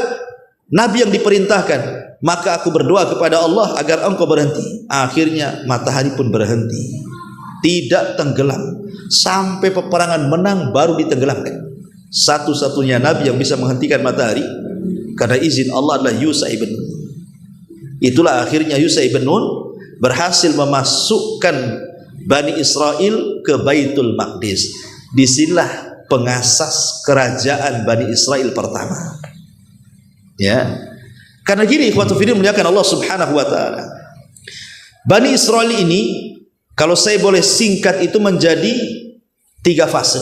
S1: nabi yang diperintahkan, maka aku berdoa kepada Allah agar engkau berhenti. Akhirnya matahari pun berhenti, tidak tenggelam sampai peperangan menang baru ditenggelamkan. Satu-satunya nabi yang bisa menghentikan matahari karena izin Allah adalah Yusha ibn Nun. Itulah akhirnya Yusha ibn Nun berhasil memasukkan Bani Israel ke Baitul Maqdis. Disinilah pengasas kerajaan Bani Israel pertama. Ya, karena gini, ikhwatu fiddin muliakan Allah subhanahu wa ta'ala, Bani Israel ini kalau saya boleh singkat itu menjadi 3 fase,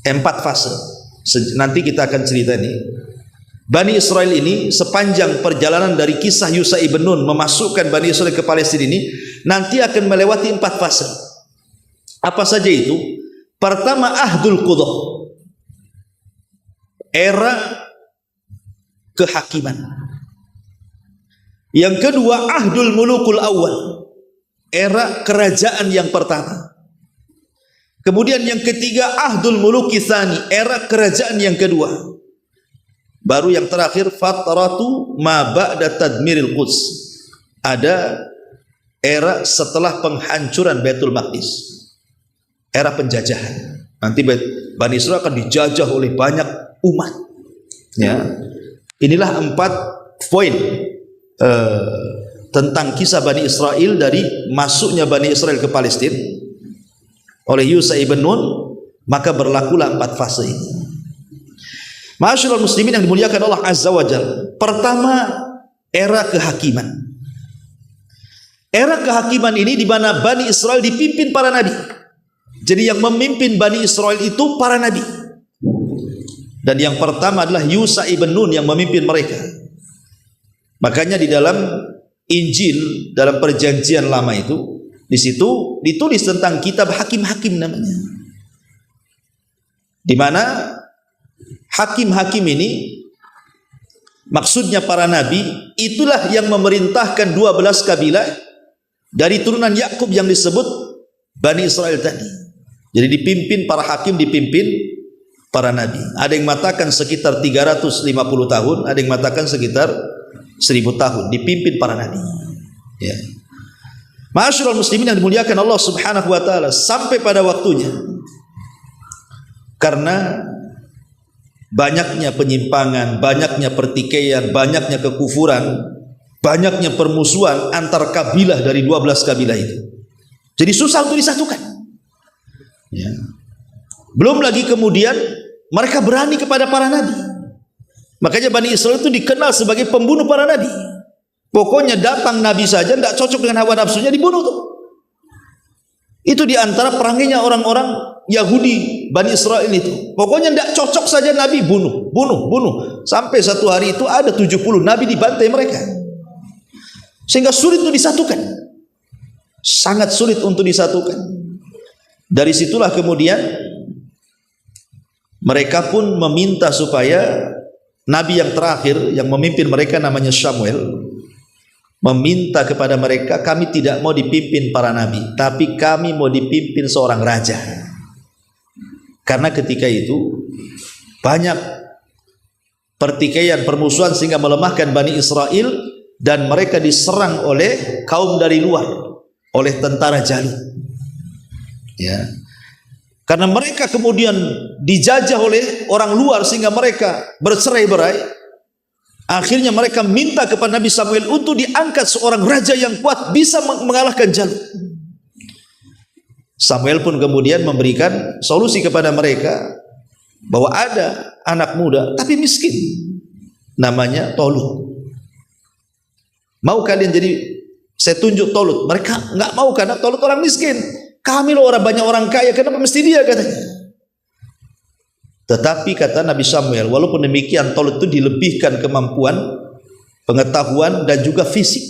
S1: 4 fase. Nanti kita akan cerita ini. Bani Israel ini sepanjang perjalanan dari kisah Yusha ibn Nun memasukkan Bani Israel ke Palestina ini, nanti akan melewati 4 fase. Apa saja itu? Pertama, Ahdul Qudah, era kehakiman. Yang kedua, Ahdul Mulukul Awal, era kerajaan yang pertama. Kemudian yang ketiga, Ahdul Muluki Tsani, era kerajaan yang kedua. Baru yang terakhir, Fatratu ma ba'da tadmiril Quds, ada era setelah penghancuran Baitul Maqdis, era penjajahan. Nanti Bani Israel akan dijajah oleh banyak umat. Ya, inilah 4 poin tentang kisah Bani Israel dari masuknya Bani Israel ke Palestina oleh Yusha ibn Nun. Maka berlakulah 4 fase ini. Ma'asyiral muslimin yang dimuliakan Allah Azza wa Jalla. Pertama, era kehakiman. Era kehakiman ini di mana Bani Israel dipimpin para nabi. Jadi yang memimpin Bani Israel itu para nabi. Dan yang pertama adalah Yusha ibn Nun yang memimpin mereka. Makanya di dalam Injil, dalam perjanjian lama itu, di situ ditulis tentang kitab hakim-hakim namanya. Di mana hakim-hakim ini maksudnya para nabi, itulah yang memerintahkan 12 kabilah dari turunan Yakub yang disebut Bani Israel tadi. Jadi dipimpin para hakim, dipimpin para nabi. Ada yang mengatakan sekitar 350 tahun, ada yang mengatakan sekitar 1000 tahun dipimpin para nabi. Ya. Ma'asyiral muslimin yang dimuliakan Allah Subhanahu wa taala, sampai pada waktunya, karena banyaknya penyimpangan, banyaknya pertikaian, banyaknya kekufuran, banyaknya permusuhan antar kabilah dari 12 kabilah itu. Jadi susah untuk disatukan. Ya. Belum lagi kemudian mereka berani kepada para nabi. Makanya Bani Israel itu dikenal sebagai pembunuh para nabi. Pokoknya datang nabi saja tidak cocok dengan hawa nafsunya, dibunuh tuh. Itu diantara perangainya orang-orang Yahudi Bani Israel itu. Pokoknya tidak cocok saja nabi, bunuh. Sampai satu hari itu ada 70 nabi dibantai mereka. Sehingga sulit untuk disatukan. Sangat sulit untuk disatukan. Dari situlah kemudian mereka pun meminta supaya nabi yang terakhir yang memimpin mereka namanya Samuel meminta kepada mereka, kami tidak mau dipimpin para nabi, tapi kami mau dipimpin seorang raja. Karena ketika itu banyak pertikaian, permusuhan sehingga melemahkan Bani Israel dan mereka diserang oleh kaum dari luar, oleh tentara Jalut. Ya. Karena mereka kemudian dijajah oleh orang luar sehingga mereka bercerai-berai. Akhirnya mereka minta kepada Nabi Samuel untuk diangkat seorang raja yang kuat bisa mengalahkan Jalut. Samuel pun kemudian memberikan solusi kepada mereka bahwa ada anak muda tapi miskin, namanya Tolut. Mau kalian jadi, saya tunjuk Tolut. Mereka nggak mau karena Tolut orang miskin. Kami loh orang banyak orang kaya, kenapa mesti dia, katanya. Tetapi kata Nabi Samuel, walaupun demikian Tolut itu dilebihkan kemampuan, pengetahuan dan juga fisik.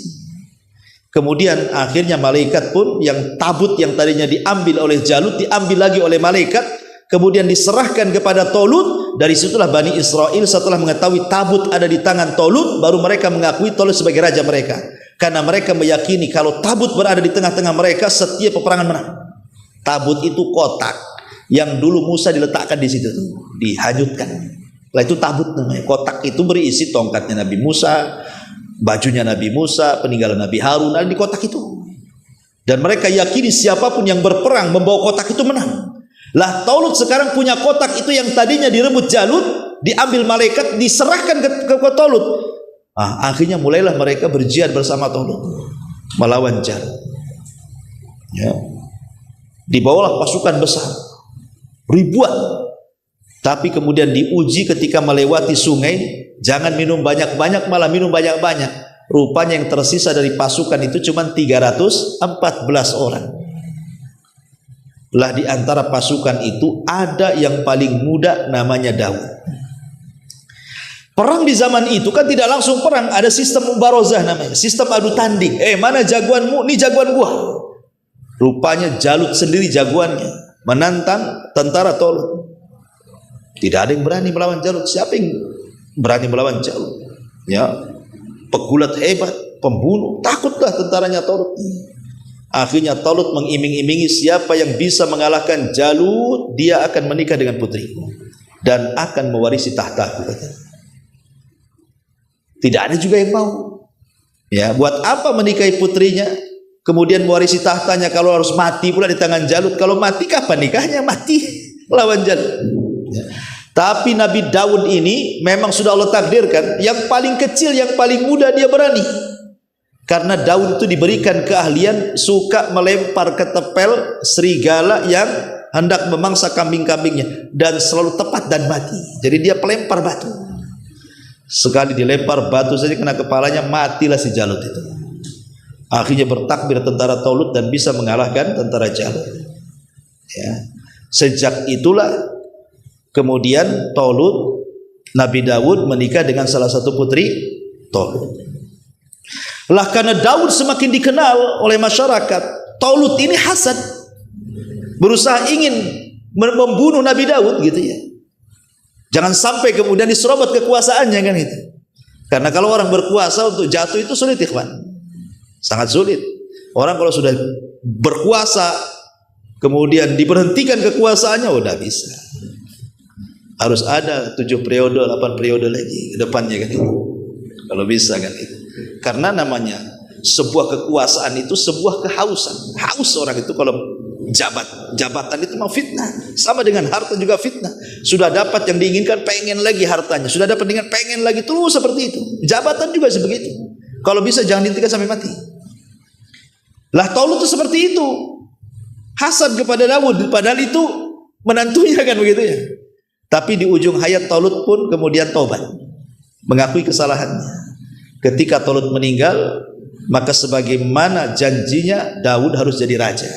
S1: Kemudian akhirnya malaikat pun yang tabut yang tadinya diambil oleh Jalut diambil lagi oleh malaikat, kemudian diserahkan kepada Tolut. Dari situlah Bani Israel setelah mengetahui tabut ada di tangan Tolut, baru mereka mengakui Tolut sebagai raja mereka, karena mereka meyakini kalau tabut berada di tengah-tengah mereka, setiap peperangan menang. Tabut itu kotak yang dulu Musa diletakkan di situ, dihanyutkan. Lah itu tabut namanya. Kotak itu berisi tongkatnya Nabi Musa, bajunya Nabi Musa, peninggalan Nabi Harun ada di kotak itu. Dan mereka yakini siapapun yang berperang membawa kotak itu menang. Lah Tolut sekarang punya kotak itu yang tadinya direbut Jalut, diambil malaikat, diserahkan ke Tolut. Akhirnya mulailah mereka berjihad bersama Tolut melawan Jalut. Ya. Dibawalah pasukan besar ribuan, tapi kemudian diuji ketika melewati sungai. Jangan minum banyak-banyak, malah minum banyak-banyak. Rupanya yang tersisa dari pasukan itu cuma 314 orang. Lah di antara pasukan itu ada yang paling muda namanya Daud. Perang di zaman itu kan tidak langsung perang, ada sistem mubarozah namanya, sistem adu tanding. Mana jagoanmu? Ini jagoan gua. Rupanya Jalut sendiri jagoannya, menantang tentara Tolut. Tidak ada yang berani melawan Jalut. Siapa yang berani melawan Jalut? Ya, pegulat hebat, pembunuh, takutlah tentaranya Tolut. Akhirnya Tolut mengiming-imingi siapa yang bisa mengalahkan Jalut, dia akan menikah dengan putriku dan akan mewarisi tahtaku. Tidak ada juga yang mau. Ya, buat apa menikahi putrinya, kemudian mewarisi tahtanya kalau harus mati pula di tangan Jalut? Kalau mati kapan nikahnya? Mati lawan Jalut. Ya. Tapi Nabi Daud ini memang sudah Allah takdirkan, yang paling kecil, yang paling muda dia berani. Karena Daud itu diberikan keahlian suka melempar ketepel serigala yang hendak memangsa kambing-kambingnya, dan selalu tepat dan mati. Jadi dia pelempar batu. Sekali dilempar batu saja kena kepalanya, matilah si Jalut itu. Akhirnya bertakbir tentara Tolut dan bisa mengalahkan tentara Jalut. Ya. Sejak itulah kemudian Tolut, Nabi Daud menikah dengan salah satu putri Tolut. Lah karena Daud semakin dikenal oleh masyarakat, Tolut ini hasad, berusaha ingin membunuh Nabi Daud gitu ya. Jangan sampai kemudian diserobot kekuasaannya kan itu. Karena kalau orang berkuasa untuk jatuh itu sulit, ikhwan. Sangat sulit. Orang kalau sudah berkuasa kemudian diberhentikan kekuasaannya, udah bisa. Harus ada 7 periode, 8 periode lagi ke depannya kan itu. Kalau bisa kan itu. Karena namanya sebuah kekuasaan itu sebuah kehausan. Haus orang itu kalau jabatan itu mau fitnah. Sama dengan harta juga fitnah. Sudah dapat yang diinginkan, pengen lagi hartanya. Sudah dapat dengan pengen lagi, terus seperti itu. Jabatan juga sebegitu. Kalau bisa jangan dihentikan sampai mati. Lah Tolut itu seperti itu. Hasad kepada Daud, padahal itu menantunya kan begitu ya. Tapi di ujung hayat Tolut pun kemudian taubat, mengakui kesalahannya. Ketika Tolut meninggal, maka sebagaimana janjinya Daud harus jadi raja.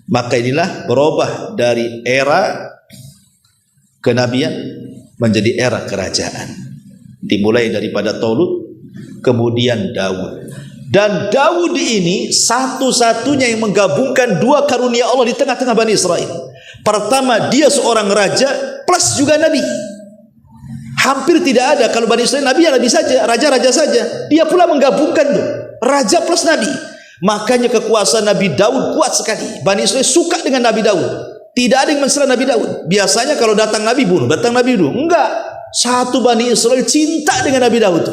S1: Maka inilah berubah dari era kenabian menjadi era kerajaan. Dimulai daripada Tolut, kemudian Daud. Dan Daud ini satu-satunya yang menggabungkan 2 karunia Allah di tengah-tengah Bani Israel. Pertama, dia seorang raja plus juga nabi. Hampir tidak ada kalau Bani Israel nabi ya nabi saja, raja-raja saja. Dia pula menggabungkan tuh, raja plus nabi. Makanya kekuasaan Nabi Daud kuat sekali. Bani Israel suka dengan Nabi Daud. Tidak ada yang mencela Nabi Daud. Biasanya kalau datang Nabi bunuh, datang Nabi bunuh. Enggak. Satu Bani Israel cinta dengan Nabi Daud.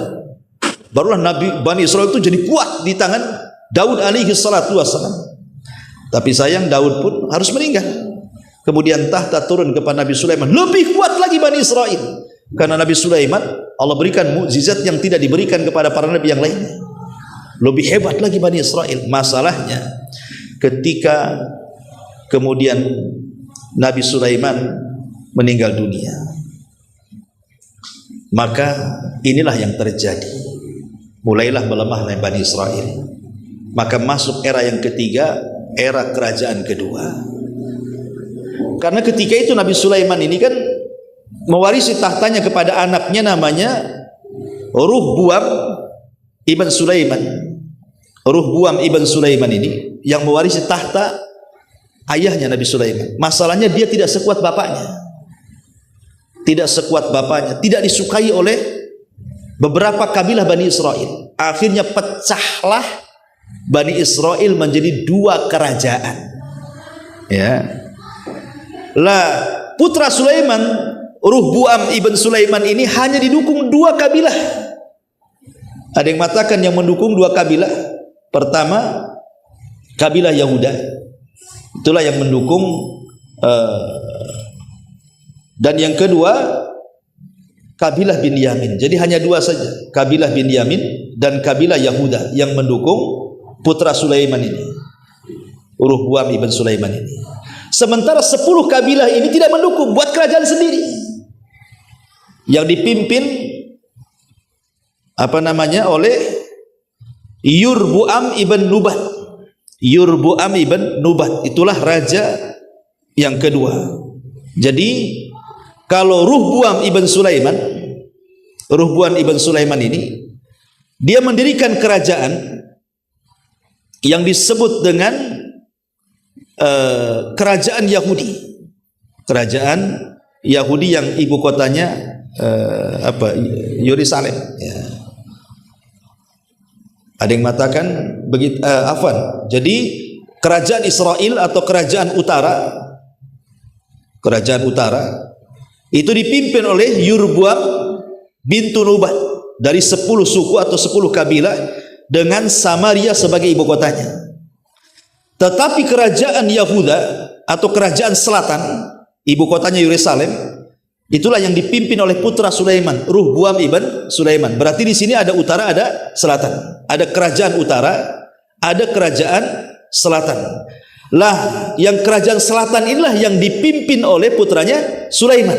S1: Barulah Bani Israel itu jadi kuat di tangan Daud alaihi salatu wassalam. Tapi sayang Daud pun harus meninggal. Kemudian tahta turun kepada Nabi Sulaiman. Lebih kuat lagi Bani Israel. Karena Nabi Sulaiman Allah berikan mukjizat yang tidak diberikan kepada para nabi yang lain. Lebih hebat lagi Bani Israel. Masalahnya ketika kemudian Nabi Sulaiman meninggal dunia. Maka inilah yang terjadi. Mulailah melemahnya Bani Israel. Maka masuk era yang ketiga, era kerajaan kedua. Karena ketika itu Nabi Sulaiman ini kan mewarisi tahtanya kepada anaknya namanya Ruhbuam ibn Sulaiman. Ruhbuam ibn Sulaiman ini yang mewarisi tahta ayahnya Nabi Sulaiman. Masalahnya dia tidak sekuat bapaknya. Tidak sekuat bapaknya, tidak disukai oleh beberapa kabilah Bani Israel. Akhirnya pecahlah Bani Israel menjadi dua kerajaan. Ya. Lah, putra Sulaiman, Ruhbuam ibn Sulaiman ini hanya didukung dua kabilah. Ada yang mengatakan yang mendukung dua kabilah. Pertama, kabilah Yahuda. Itulah yang mendukung dan yang kedua kabilah Binyamin. Jadi hanya dua saja, kabilah Binyamin dan kabilah Yahuda yang mendukung putra Sulaiman ini, Ruhbuam ibn Sulaiman ini. Sementara 10 kabilah ini tidak mendukung, buat kerajaan sendiri yang dipimpin oleh Yurbuam ibn Nubat. Yurbuam ibn Nubat itulah raja yang kedua. Jadi kalau Ruhbuam ibn Sulaiman ini dia mendirikan kerajaan yang disebut dengan kerajaan Yahudi. Kerajaan Yahudi yang ibu kotanya Yerusalem. Ya. Ada yang mengatakan begitu. Jadi kerajaan Israel atau kerajaan utara itu dipimpin oleh Yurbuam bintu Nubat dari 10 suku atau 10 kabilah dengan Samaria sebagai ibu kotanya. Tetapi kerajaan Yahuda atau kerajaan selatan, ibu kotanya Yerusalem, itulah yang dipimpin oleh putra Sulaiman, Ruhbuam ibn Sulaiman. Berarti di sini ada utara, ada selatan. Ada kerajaan utara, ada kerajaan selatan. Lah, yang kerajaan selatan inilah yang dipimpin oleh putranya Sulaiman.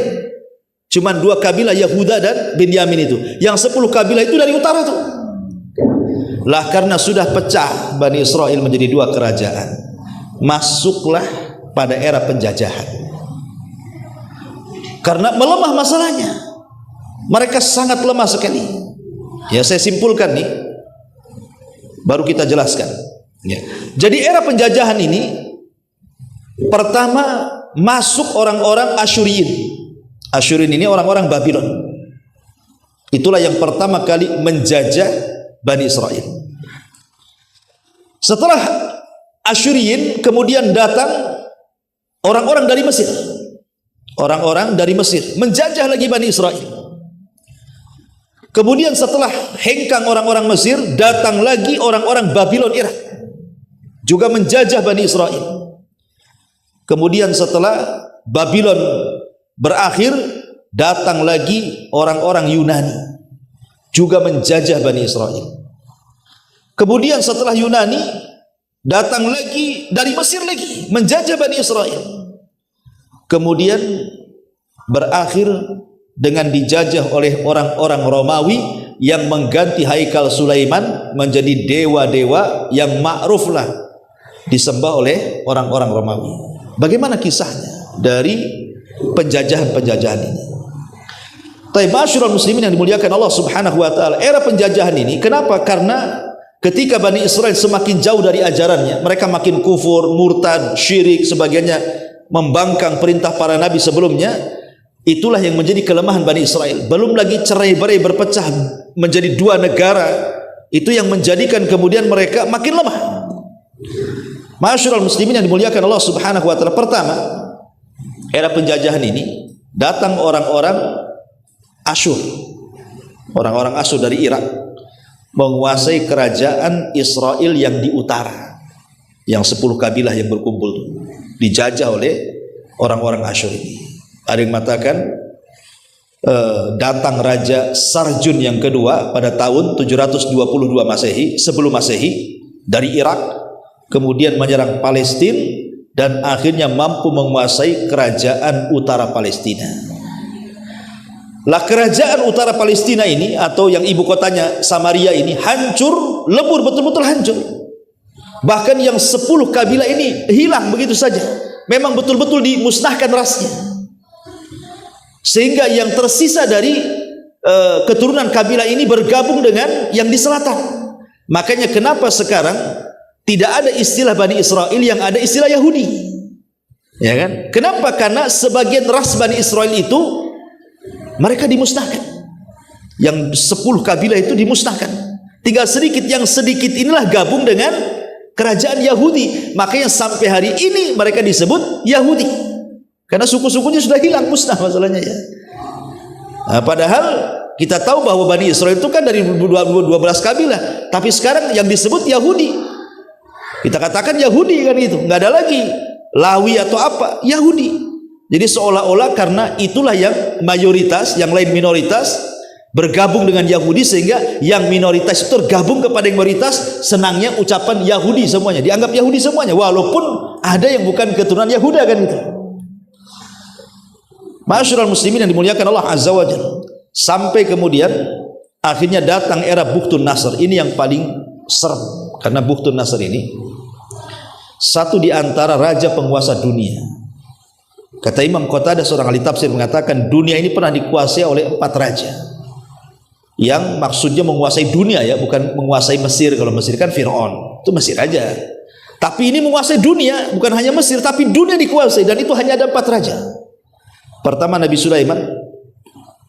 S1: Cuman 2 kabilah Yahuda dan Binyamin itu. Yang 10 kabilah itu dari utara tuh. Lah karena sudah pecah Bani Israel menjadi 2 kerajaan, masuklah pada era penjajahan. Karena melemah masalahnya. Mereka sangat lemah sekali. Ya, saya simpulkan nih, baru kita jelaskan. Ya. Jadi era penjajahan ini pertama masuk orang-orang Asyuriyin. Asyuriyin ini orang-orang Babylon. Itulah yang pertama kali menjajah Bani Israel. Setelah Asyuriyin kemudian datang orang-orang dari Mesir. Orang-orang dari Mesir menjajah lagi Bani Israel. Kemudian setelah hengkang orang-orang Mesir, datang lagi orang-orang Babylon Irak, juga menjajah Bani Israel. Kemudian setelah Babylon berakhir, datang lagi orang-orang Yunani, juga menjajah Bani Israel. Kemudian setelah Yunani, datang lagi dari Mesir lagi, menjajah Bani Israel. Kemudian berakhir dengan dijajah oleh orang-orang Romawi yang mengganti Haikal Sulaiman menjadi dewa-dewa yang ma'ruflah disembah oleh orang-orang Romawi. Bagaimana kisahnya dari penjajahan-penjajahan ini? Ma'asyiral muslimin yang dimuliakan Allah Subhanahu wa taala, era penjajahan ini kenapa? Karena ketika Bani Israel semakin jauh dari ajarannya, mereka makin kufur, murtad, syirik, sebagainya, membangkang perintah para nabi sebelumnya. Itulah yang menjadi kelemahan Bani Israel. Belum lagi cerai-berai berpecah menjadi 2 negara. Itu yang menjadikan kemudian mereka makin lemah. Ma'asyiral muslimin yang dimuliakan Allah Subhanahu wa taala, pertama, era penjajahan ini datang orang-orang Asyur. Orang-orang Asyur dari Irak menguasai kerajaan Israel yang di utara. Yang 10 kabilah yang berkumpul itu dijajah oleh orang-orang Asyur ini. Ada yang mengatakan datang Raja Sarjun yang kedua pada tahun 722 Masehi, sebelum Masehi, dari Irak, kemudian menyerang Palestina, dan akhirnya mampu menguasai kerajaan utara Palestina. Lah kerajaan utara Palestina ini atau yang ibu kotanya Samaria ini hancur, lebur, betul-betul hancur. Bahkan yang 10 kabilah ini hilang begitu saja. Memang betul-betul dimusnahkan rasnya. Sehingga yang tersisa dari keturunan kabilah ini bergabung dengan yang di selatan. Makanya kenapa sekarang tidak ada istilah Bani Israel, yang ada istilah Yahudi. Ya kan? Kenapa? Karena sebagian ras Bani Israel itu mereka dimusnahkan. Yang 10 kabilah itu dimusnahkan. Tinggal sedikit, yang sedikit inilah gabung dengan kerajaan Yahudi. Makanya sampai hari ini mereka disebut Yahudi. Karena suku-sukunya sudah hilang, musnah masalahnya ya. Nah, padahal kita tahu bahwa Bani Israel itu kan dari 12 kabilah, tapi sekarang yang disebut Yahudi. Kita katakan Yahudi kan itu, nggak ada lagi Lawi atau apa, Yahudi. Jadi seolah-olah karena itulah yang mayoritas, yang lain minoritas bergabung dengan Yahudi, sehingga yang minoritas itu tergabung kepada yang mayoritas. Senangnya ucapan Yahudi semuanya, dianggap Yahudi semuanya, walaupun ada yang bukan keturunan Yahuda kan itu. Ma'asyiral muslimin yang dimuliakan Allah Azza wa Jalla. Sampai kemudian akhirnya datang era Bukhtun Nasr. Ini yang paling serem, karena Bukhtun Nasr ini satu di antara raja penguasa dunia. Kata Imam Qatadah, seorang ahli tafsir, mengatakan dunia ini pernah dikuasai oleh 4 raja. Yang maksudnya menguasai dunia ya, bukan menguasai Mesir. Kalau Mesir kan Fir'aun, itu Mesir aja. Tapi ini menguasai dunia, bukan hanya Mesir, tapi dunia dikuasai, dan itu hanya ada 4 raja. Pertama Nabi Sulaiman,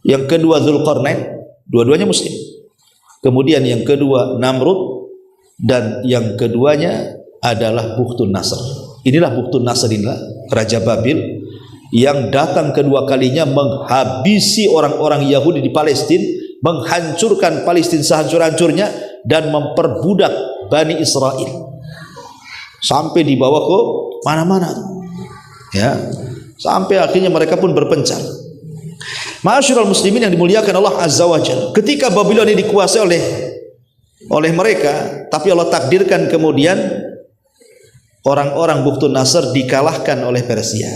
S1: yang kedua Dzulqarnain, dua-duanya muslim. Kemudian yang kedua Namrud, dan yang keduanya adalah Bukhtun Nasr. Inilah Bukhtun Nasr, inilah Raja Babil yang datang kedua kalinya menghabisi orang-orang Yahudi di Palestina, menghancurkan Palestina sehancur-hancurnya, dan memperbudak Bani Israel sampai dibawa ke mana-mana ya, sampai akhirnya mereka pun berpencar. Ma'asyiral muslimin yang dimuliakan Allah Azza wa Jalla, ketika Babylon ini dikuasai oleh mereka, tapi Allah takdirkan kemudian orang-orang Bukhtun Nasr dikalahkan oleh Persia.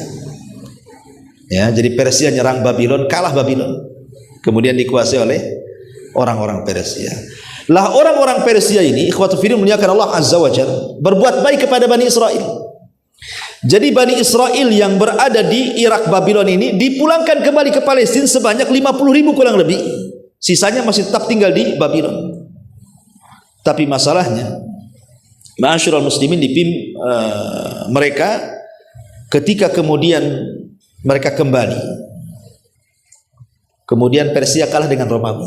S1: Ya, jadi Persia nyerang Babylon, kalah Babylon. Kemudian dikuasai oleh orang-orang Persia. Lah orang-orang Persia ini, ikhwatu fillah muliakan Allah Azza wa Jalla, berbuat baik kepada Bani Israel. Jadi Bani Israel yang berada di Irak Babylon ini dipulangkan kembali ke Palestina sebanyak 50.000 kurang lebih. Sisanya masih tetap tinggal di Babylon. Tapi masalahnya, ma'asyiral muslimin, mereka ketika kemudian mereka kembali, kemudian Persia kalah dengan Romawi.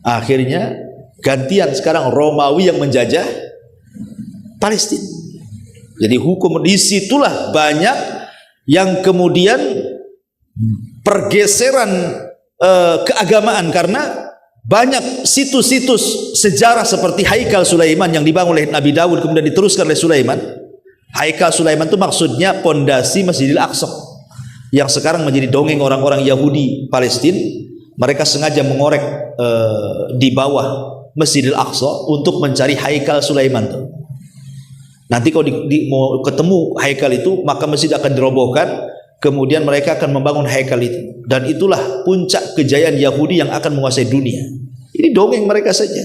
S1: Akhirnya gantian sekarang Romawi yang menjajah Palestina. Jadi hukum disitulah banyak yang kemudian pergeseran keagamaan, karena banyak situs-situs sejarah seperti Haikal Sulaiman yang dibangun oleh Nabi Daud kemudian diteruskan oleh Sulaiman. Haikal Sulaiman itu maksudnya pondasi Masjidil Aqsa yang sekarang menjadi dongeng orang-orang Yahudi Palestina. Mereka sengaja mengorek di bawah Masjidil Aqsa untuk mencari Haikal Sulaiman itu. Nanti kalau mau ketemu haikal itu, maka masjid akan dirobohkan, kemudian mereka akan membangun haikal itu, dan itulah puncak kejayaan Yahudi yang akan menguasai dunia. Ini dongeng mereka saja.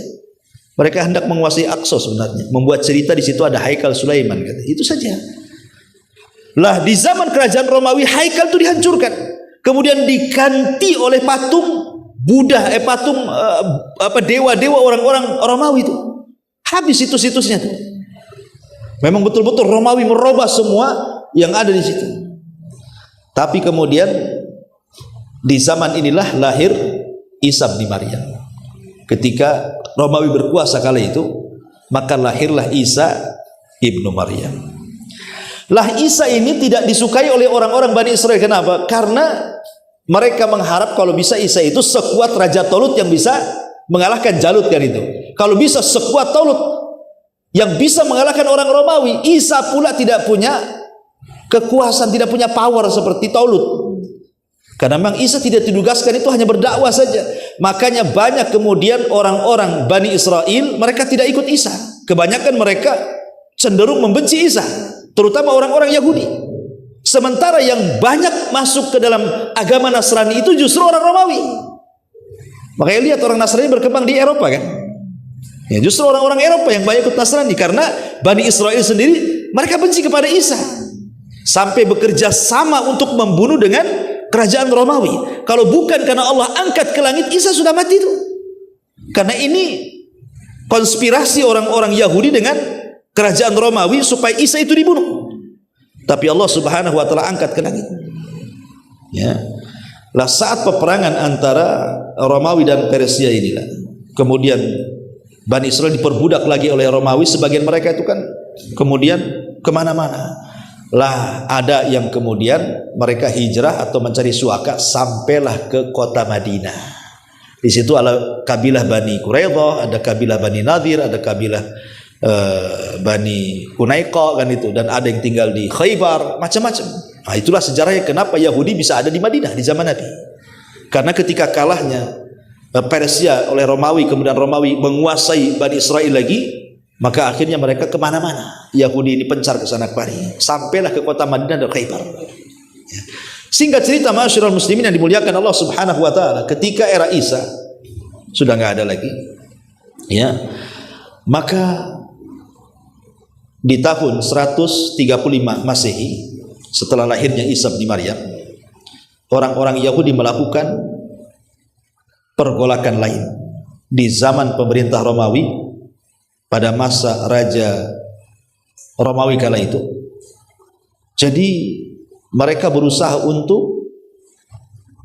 S1: Mereka hendak menguasai Aqsa sebenarnya, membuat cerita di situ ada haikal Sulaiman, kata. Itu saja. Lah di zaman kerajaan Romawi haikal itu dihancurkan, kemudian diganti oleh patung Buddha, patung dewa-dewa orang-orang Romawi itu. Habis situs-situsnya tuh. Memang betul-betul Romawi merubah semua yang ada di situ. Tapi kemudian di zaman inilah lahir Isa bin Maryam. Ketika Romawi berkuasa kala itu, maka lahirlah Isa ibnu Maryam. Lah Isa ini tidak disukai oleh orang-orang Bani Israel. Kenapa? Karena mereka mengharap kalau bisa Isa itu sekuat Raja Tolut yang bisa mengalahkan Jalut kan itu. Kalau bisa sekuat Tolut yang bisa mengalahkan orang Romawi, Isa pula tidak punya kekuasaan, tidak punya power seperti Tolut. Karena memang Isa tidak ditugaskan itu hanya berdakwah saja. Makanya banyak kemudian orang-orang Bani Israel mereka tidak ikut Isa. Kebanyakan mereka cenderung membenci Isa. terutama orang-orang Yahudi. Sementara yang banyak masuk ke dalam agama Nasrani itu justru orang Romawi. Makanya lihat orang Nasrani berkembang di Eropa kan. Ya, justru orang-orang Eropa yang banyak ikut Nasrani karena Bani Israel sendiri mereka benci kepada Isa. Sampai bekerja sama untuk membunuh dengan kerajaan Romawi. Kalau bukan karena Allah angkat ke langit, Isa sudah mati itu. Karena ini konspirasi orang-orang Yahudi dengan kerajaan Romawi supaya Isa itu dibunuh. Tapi Allah Subhanahu wa taala angkat ke langit. Ya. Lah saat peperangan antara Romawi dan Persia inilah, kemudian Bani Israel diperbudak lagi oleh Romawi. Sebagian mereka itu kan kemudian kemana-mana. Lah ada yang kemudian mereka hijrah atau mencari suaka sampailah ke kota Madinah. Di situ ada kabilah Bani Quraidah, ada kabilah Bani Nadir, ada kabilah Bani Hunayqa kan itu, dan ada yang tinggal di Khaybar, macam-macam. Nah, itulah sejarahnya kenapa Yahudi bisa ada di Madinah di zaman Nabi. Karena ketika kalahnya Persia oleh Romawi, kemudian Romawi menguasai Bani Israel lagi, maka akhirnya mereka kemana-mana. Yahudi ini pencar ke sana kemari, sampailah ke kota Madinah dan Khaybar. Singkat cerita, ma'asyiral muslimin yang dimuliakan Allah Subhanahu wa taala, ketika era Isa sudah nggak ada lagi, ya, maka di tahun 135 Masehi setelah lahirnya Isa bin Maryam, orang-orang Yahudi melakukan pergolakan lain di zaman pemerintah Romawi pada masa Raja Romawi kala itu. Jadi mereka berusaha untuk,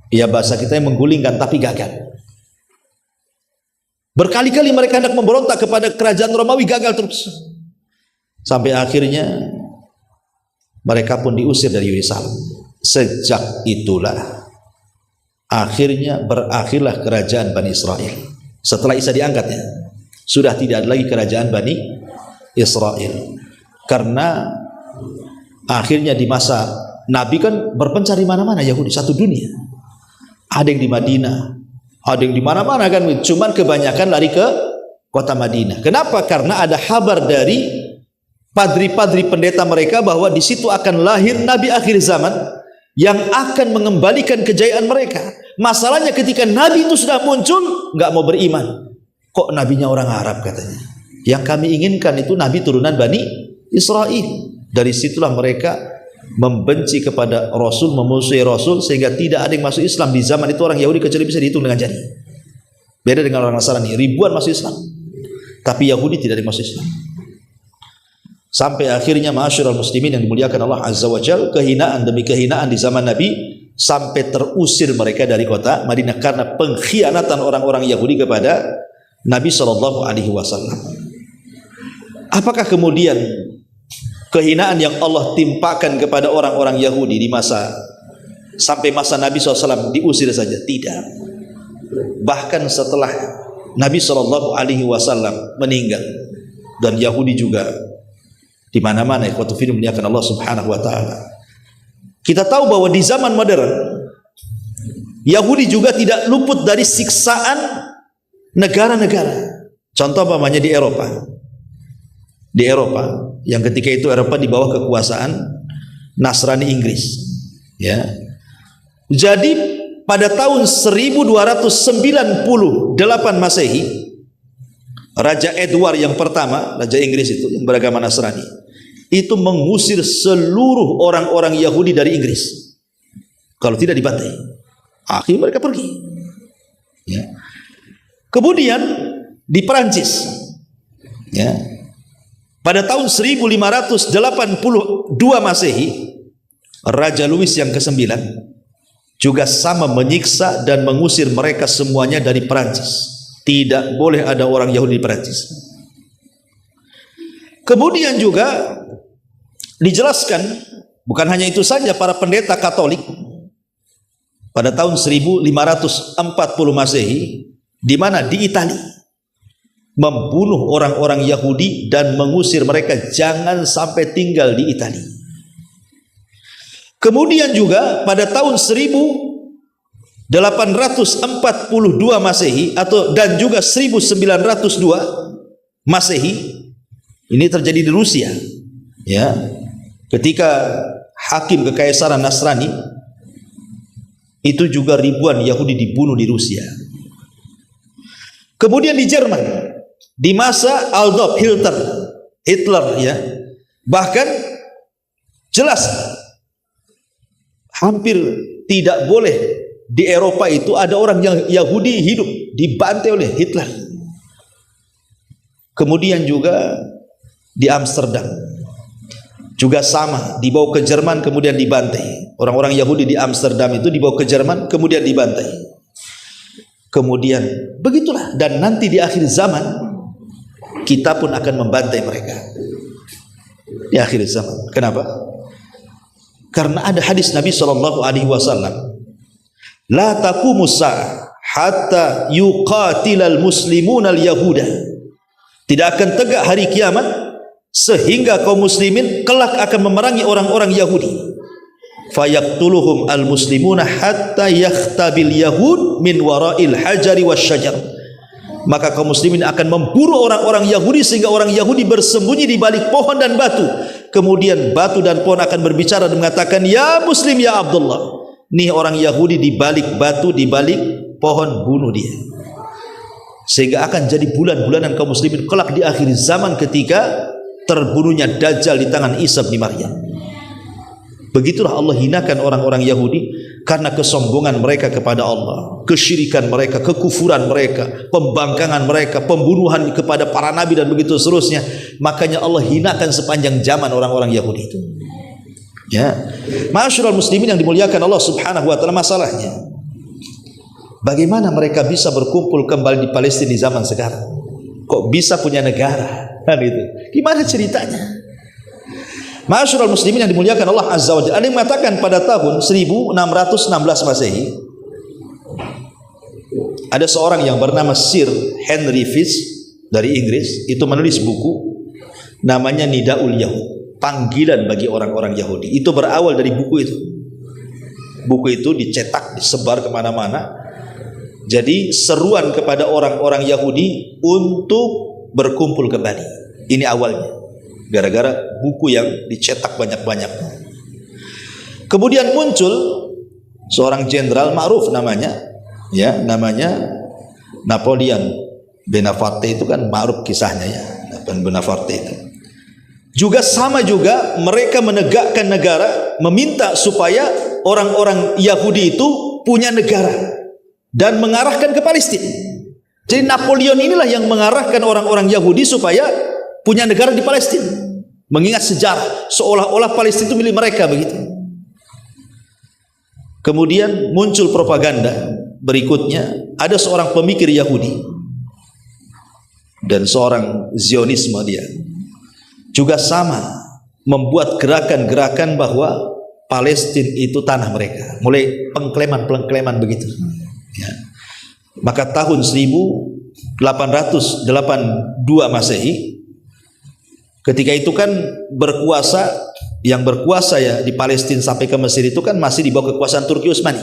S1: ya bahasa kita yang menggulingkan, tapi gagal. Berkali-kali mereka hendak memberontak kepada kerajaan Romawi, gagal terus. Sampai akhirnya mereka pun diusir dari Yerusalem. Sejak itulah akhirnya berakhirlah kerajaan Bani Israel. Setelah Isa diangkatnya, sudah tidak ada lagi kerajaan Bani Israel. Karena akhirnya di masa Nabi kan berpencar di mana-mana Yahudi, satu dunia. Ada yang di Madinah, ada yang di mana-mana kan, cuman kebanyakan lari ke kota Madinah. Kenapa? Karena ada kabar dari padri-padri pendeta mereka bahwa di situ akan lahir Nabi akhir zaman yang akan mengembalikan kejayaan mereka. Masalahnya ketika Nabi itu sudah muncul, nggak mau beriman. Kok nabinya orang Arab katanya? Yang kami inginkan itu Nabi turunan Bani Israel. Dari situlah mereka membenci kepada Rasul, memusuhi Rasul, sehingga tidak ada yang masuk Islam di zaman itu. Orang Yahudi kecuali bisa dihitung dengan jari. Beda dengan orang Nasrani, ribuan masuk Islam, tapi Yahudi tidak ada yang masuk Islam. Sampai akhirnya ma'asyiral muslimin yang dimuliakan Allah Azza wa Jalla, kehinaan demi kehinaan di zaman Nabi, sampai terusir mereka dari kota Madinah karena pengkhianatan orang-orang Yahudi kepada Nabi sallallahu alaihi wasallam. Apakah kemudian kehinaan yang Allah timpakan kepada orang-orang Yahudi di masa sampai masa Nabi SAW diusir saja? Tidak. Bahkan setelah Nabi SAW meninggal, dan Yahudi juga di mana-mana, ikhwatu fillah muliakan Allah Subhanahu wa taala. Kita tahu bahwa di zaman modern Yahudi juga tidak luput dari siksaan negara-negara. Contoh umpamanya di Eropa. Di Eropa yang ketika itu Eropa di bawah kekuasaan Nasrani Inggris, ya. Jadi pada tahun 1298 Masehi, Raja Edward yang pertama, Raja Inggris itu yang beragama Nasrani, itu mengusir seluruh orang-orang Yahudi dari Inggris. Kalau tidak dibantai, akhirnya mereka pergi, ya. Kemudian di Perancis, ya, pada tahun 1582 Masehi, Raja Louis yang ke-9 juga sama menyiksa dan mengusir mereka semuanya dari Perancis. Tidak boleh ada orang Yahudi di Perancis. Kemudian juga dijelaskan, bukan hanya itu saja, para pendeta Katolik pada tahun 1540 Masehi, di mana di Italia membunuh orang-orang Yahudi dan mengusir mereka jangan sampai tinggal di Italia. Kemudian juga pada tahun 1842 Masehi dan juga 1902 Masehi, ini terjadi di Rusia, ya. ketika hakim kekaisaran Nasrani, itu juga ribuan Yahudi dibunuh di Rusia. Kemudian di Jerman, di masa Adolf Hitler ya, bahkan jelas hampir tidak boleh di Eropa itu ada orang yang Yahudi hidup, dibantai oleh Hitler. Kemudian juga di Amsterdam juga sama, dibawa ke Jerman kemudian dibantai. Orang-orang Yahudi di Amsterdam itu dibawa ke Jerman kemudian dibantai. Kemudian begitulah, dan nanti di akhir zaman kita pun akan membantai mereka di akhir zaman. Kenapa? Karena ada hadis Nabi SAW, la taqumus sa'ah hatta yuqatilal muslimun al-yahuda. Tidak akan tegak hari kiamat sehingga kaum muslimin kelak akan memerangi orang-orang Yahudi. Fayaqtuluhum al-muslimuna hatta yakhtabil yahud min wara'il hajari wasyajar. Maka kaum muslimin akan memburu orang-orang Yahudi sehingga orang Yahudi bersembunyi di balik pohon dan batu. Kemudian batu dan pohon akan berbicara dan mengatakan, ya Muslim ya Abdullah. Nih orang Yahudi di balik batu, di balik pohon, bunuh dia. Sehingga akan jadi bulan-bulanan kaum muslimin kelak di akhir zaman ketika terbunuhnya Dajjal di tangan Isa bin Maryam. Begitulah Allah hinakan orang-orang Yahudi karena kesombongan mereka kepada Allah, kesyirikan mereka, kekufuran mereka, pembangkangan mereka, pembunuhan kepada para nabi dan begitu seterusnya. Makanya Allah hinakan sepanjang zaman orang-orang Yahudi itu. Ya, ma'asyiral muslimin yang dimuliakan Allah Subhanahu wa taala, masalahnya bagaimana mereka bisa berkumpul kembali di Palestina di zaman sekarang? Kok bisa punya negara? Kan itu. Gimana ceritanya? Ma'asyiral muslimin yang dimuliakan Allah Azza wa Jalla, ada yang mengatakan pada tahun 1616 Masehi ada seorang yang bernama Sir Henry Fish dari Inggris, itu menulis buku namanya Nidaul Yahud, panggilan bagi orang-orang Yahudi. Itu berawal dari buku itu. Buku itu dicetak, disebar kemana-mana. Jadi seruan kepada orang-orang Yahudi untuk berkumpul kembali. Ini awalnya, gara-gara buku yang dicetak banyak-banyak. Kemudian muncul seorang jenderal ma'ruf namanya, ya, namanya Napoleon Bonaparte. Itu kan ma'ruf kisahnya ya, Napoleon Bonaparte itu. Juga sama juga mereka menegakkan negara, meminta supaya orang-orang Yahudi itu punya negara dan mengarahkan ke Palestina. Jadi Napoleon inilah yang mengarahkan orang-orang Yahudi supaya punya negara di Palestina. Mengingat sejarah, seolah-olah Palestina itu milik mereka begitu. Kemudian muncul propaganda berikutnya, ada seorang pemikir Yahudi dan seorang Zionisme, dia juga sama membuat gerakan-gerakan bahwa Palestina itu tanah mereka, mulai pengklaiman begitu. Ya. Maka tahun 1882 Masehi, ketika itu kan yang berkuasa ya di Palestina sampai ke Mesir itu kan masih di bawah kekuasaan Turki Utsmani.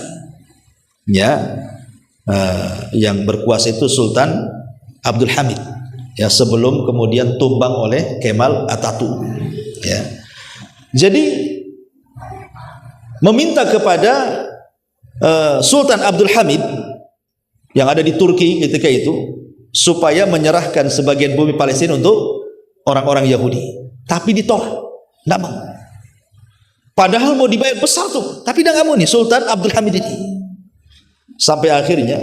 S1: Ya, yang berkuasa itu Sultan Abdul Hamid. Ya, sebelum kemudian tumbang oleh Kemal Atatürk. Ya, jadi meminta kepada Sultan Abdul Hamid yang ada di Turki ketika itu supaya menyerahkan sebagian bumi Palestina untuk orang-orang Yahudi, tapi ditolak, tidak mau. Padahal mau dibayar besar tuh, tapi tidak mau nih Sultan Abdul Hamid ini. Sampai akhirnya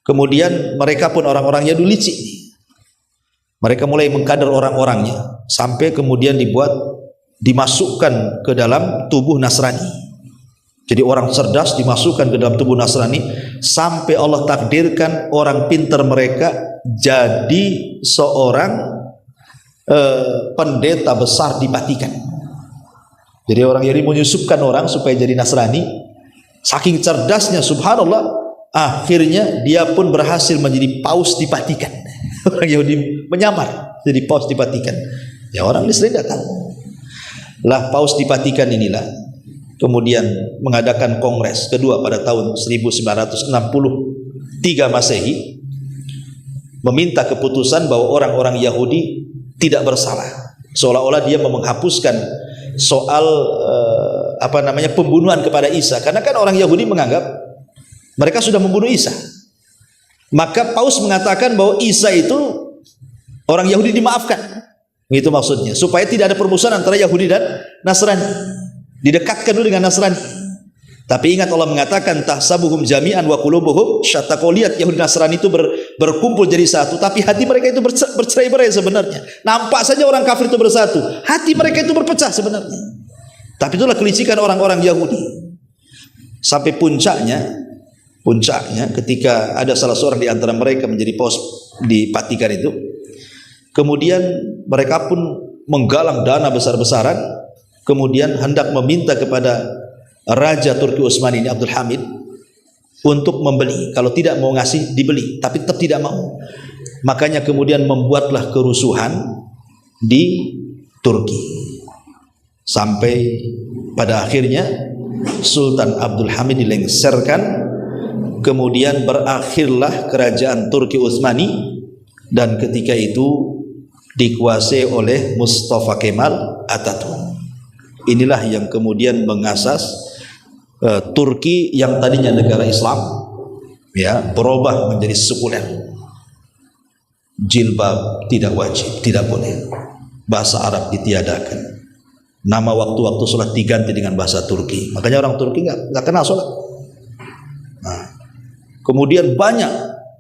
S1: kemudian mereka pun orang-orangnya dulu licik. Mereka mulai mengkader orang-orangnya sampai kemudian dimasukkan ke dalam tubuh Nasrani. Jadi orang cerdas dimasukkan ke dalam tubuh Nasrani sampai Allah takdirkan orang pintar mereka jadi seorang pendeta besar di Vatikan. Jadi orang Yahudi menyusupkan orang supaya jadi Nasrani. Saking cerdasnya, subhanallah, akhirnya dia pun berhasil menjadi paus di Vatikan. Orang Yahudi menyamar jadi paus di Vatikan. Ya, orang Israel tidak tahu. Lah paus di Vatikan inilah kemudian mengadakan kongres kedua pada tahun 1963 Masehi, meminta keputusan bahwa orang-orang Yahudi tidak bersalah. seolah-olah dia mau menghapuskan soal pembunuhan kepada Isa, karena kan orang Yahudi menganggap mereka sudah membunuh Isa. Maka Paus mengatakan bahwa Isa itu orang Yahudi dimaafkan, itu maksudnya, supaya tidak ada permusuhan antara Yahudi dan Nasrani, didekatkan dulu dengan Nasrani. Tapi ingat, Allah mengatakan tahsabuhum jami'an wa qulubuhum syatta. Kau lihat Yahudi Nasrani itu berkumpul jadi satu, tapi hati mereka itu bercerai-berai sebenarnya. Nampak saja orang kafir itu bersatu, hati mereka itu berpecah sebenarnya. Tapi itulah kelicikan orang-orang Yahudi. Sampai puncaknya ketika ada salah seorang di antara mereka menjadi Paus di Vatikan itu, kemudian mereka pun menggalang dana besar-besaran, kemudian hendak meminta kepada Raja Turki Utsmani ini, Abdul Hamid, untuk membeli. Kalau tidak mau ngasih, dibeli, tapi tetap tidak mau. Makanya kemudian membuatlah kerusuhan di Turki, sampai pada akhirnya Sultan Abdul Hamid dilengsarkan. Kemudian berakhirlah kerajaan Turki Utsmani, dan ketika itu dikuasai oleh Mustafa Kemal Atatürk. Inilah yang kemudian mengasas Turki yang tadinya negara Islam, ya, berubah menjadi sekuler. Jilbab tidak wajib, tidak boleh. Bahasa Arab ditiadakan. Nama waktu-waktu sholat diganti dengan bahasa Turki. Makanya orang Turki nggak kenal sholat. Nah, kemudian banyak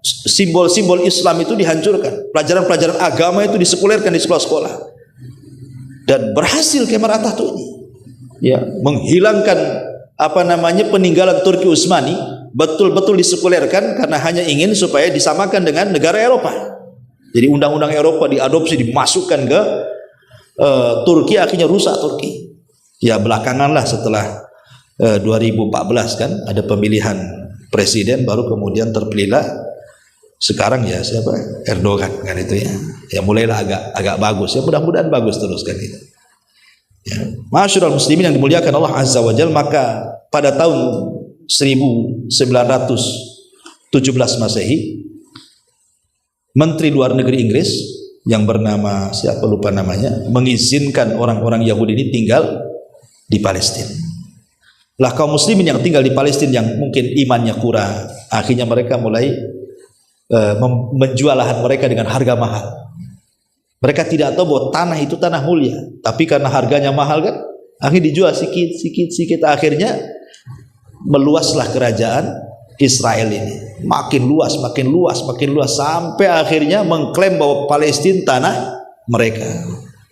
S1: simbol-simbol Islam itu dihancurkan. Pelajaran-pelajaran agama itu disekulerkan di sekolah-sekolah. Dan berhasil Kemal Atatürk ini, ya, menghilangkan peninggalan Turki Utsmani, betul-betul disekulerkan karena hanya ingin supaya disamakan dengan negara Eropa. Jadi undang-undang Eropa diadopsi, dimasukkan ke Turki, akhirnya rusak Turki. Ya belakangan lah setelah 2014 kan ada pemilihan presiden, baru kemudian terpilihlah sekarang ya siapa, Erdogan kan itu ya. Ya mulailah agak bagus, ya mudah-mudahan bagus terus kan itu. Ya. Masyarul muslimin yang dimuliakan Allah Azza wa Jalla, maka pada tahun 1917 Masehi, Menteri Luar Negeri Inggris yang bernama siapa lupa namanya, mengizinkan orang-orang Yahudi ini tinggal di Palestina. Lah kaum muslimin yang tinggal di Palestina yang mungkin imannya kurang, akhirnya mereka mulai menjual lahan mereka dengan harga mahal. Mereka tidak tahu bahwa tanah itu tanah mulia, tapi karena harganya mahal kan, akhirnya dijual sikit. Akhirnya meluaslah kerajaan Israel ini, makin luas, sampai akhirnya mengklaim bahwa Palestina tanah mereka.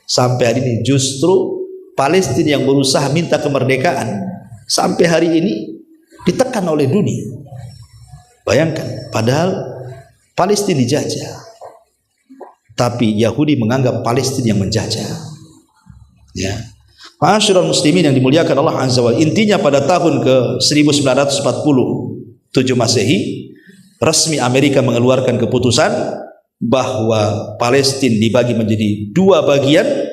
S1: Sampai hari ini justru Palestina yang berusaha minta kemerdekaan, sampai hari ini ditekan oleh dunia. Bayangkan, padahal Palestina dijajah, tapi Yahudi menganggap Palestina yang menjajah. Ya, masyarul muslimin yang dimuliakan Allah Azza wa Jalla. Intinya pada tahun ke 1947 Masehi, resmi Amerika mengeluarkan keputusan bahwa Palestina dibagi menjadi dua bagian,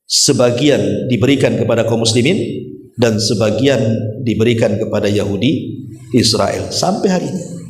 S1: sebagian diberikan kepada kaum muslimin dan sebagian diberikan kepada Yahudi Israel sampai hari ini.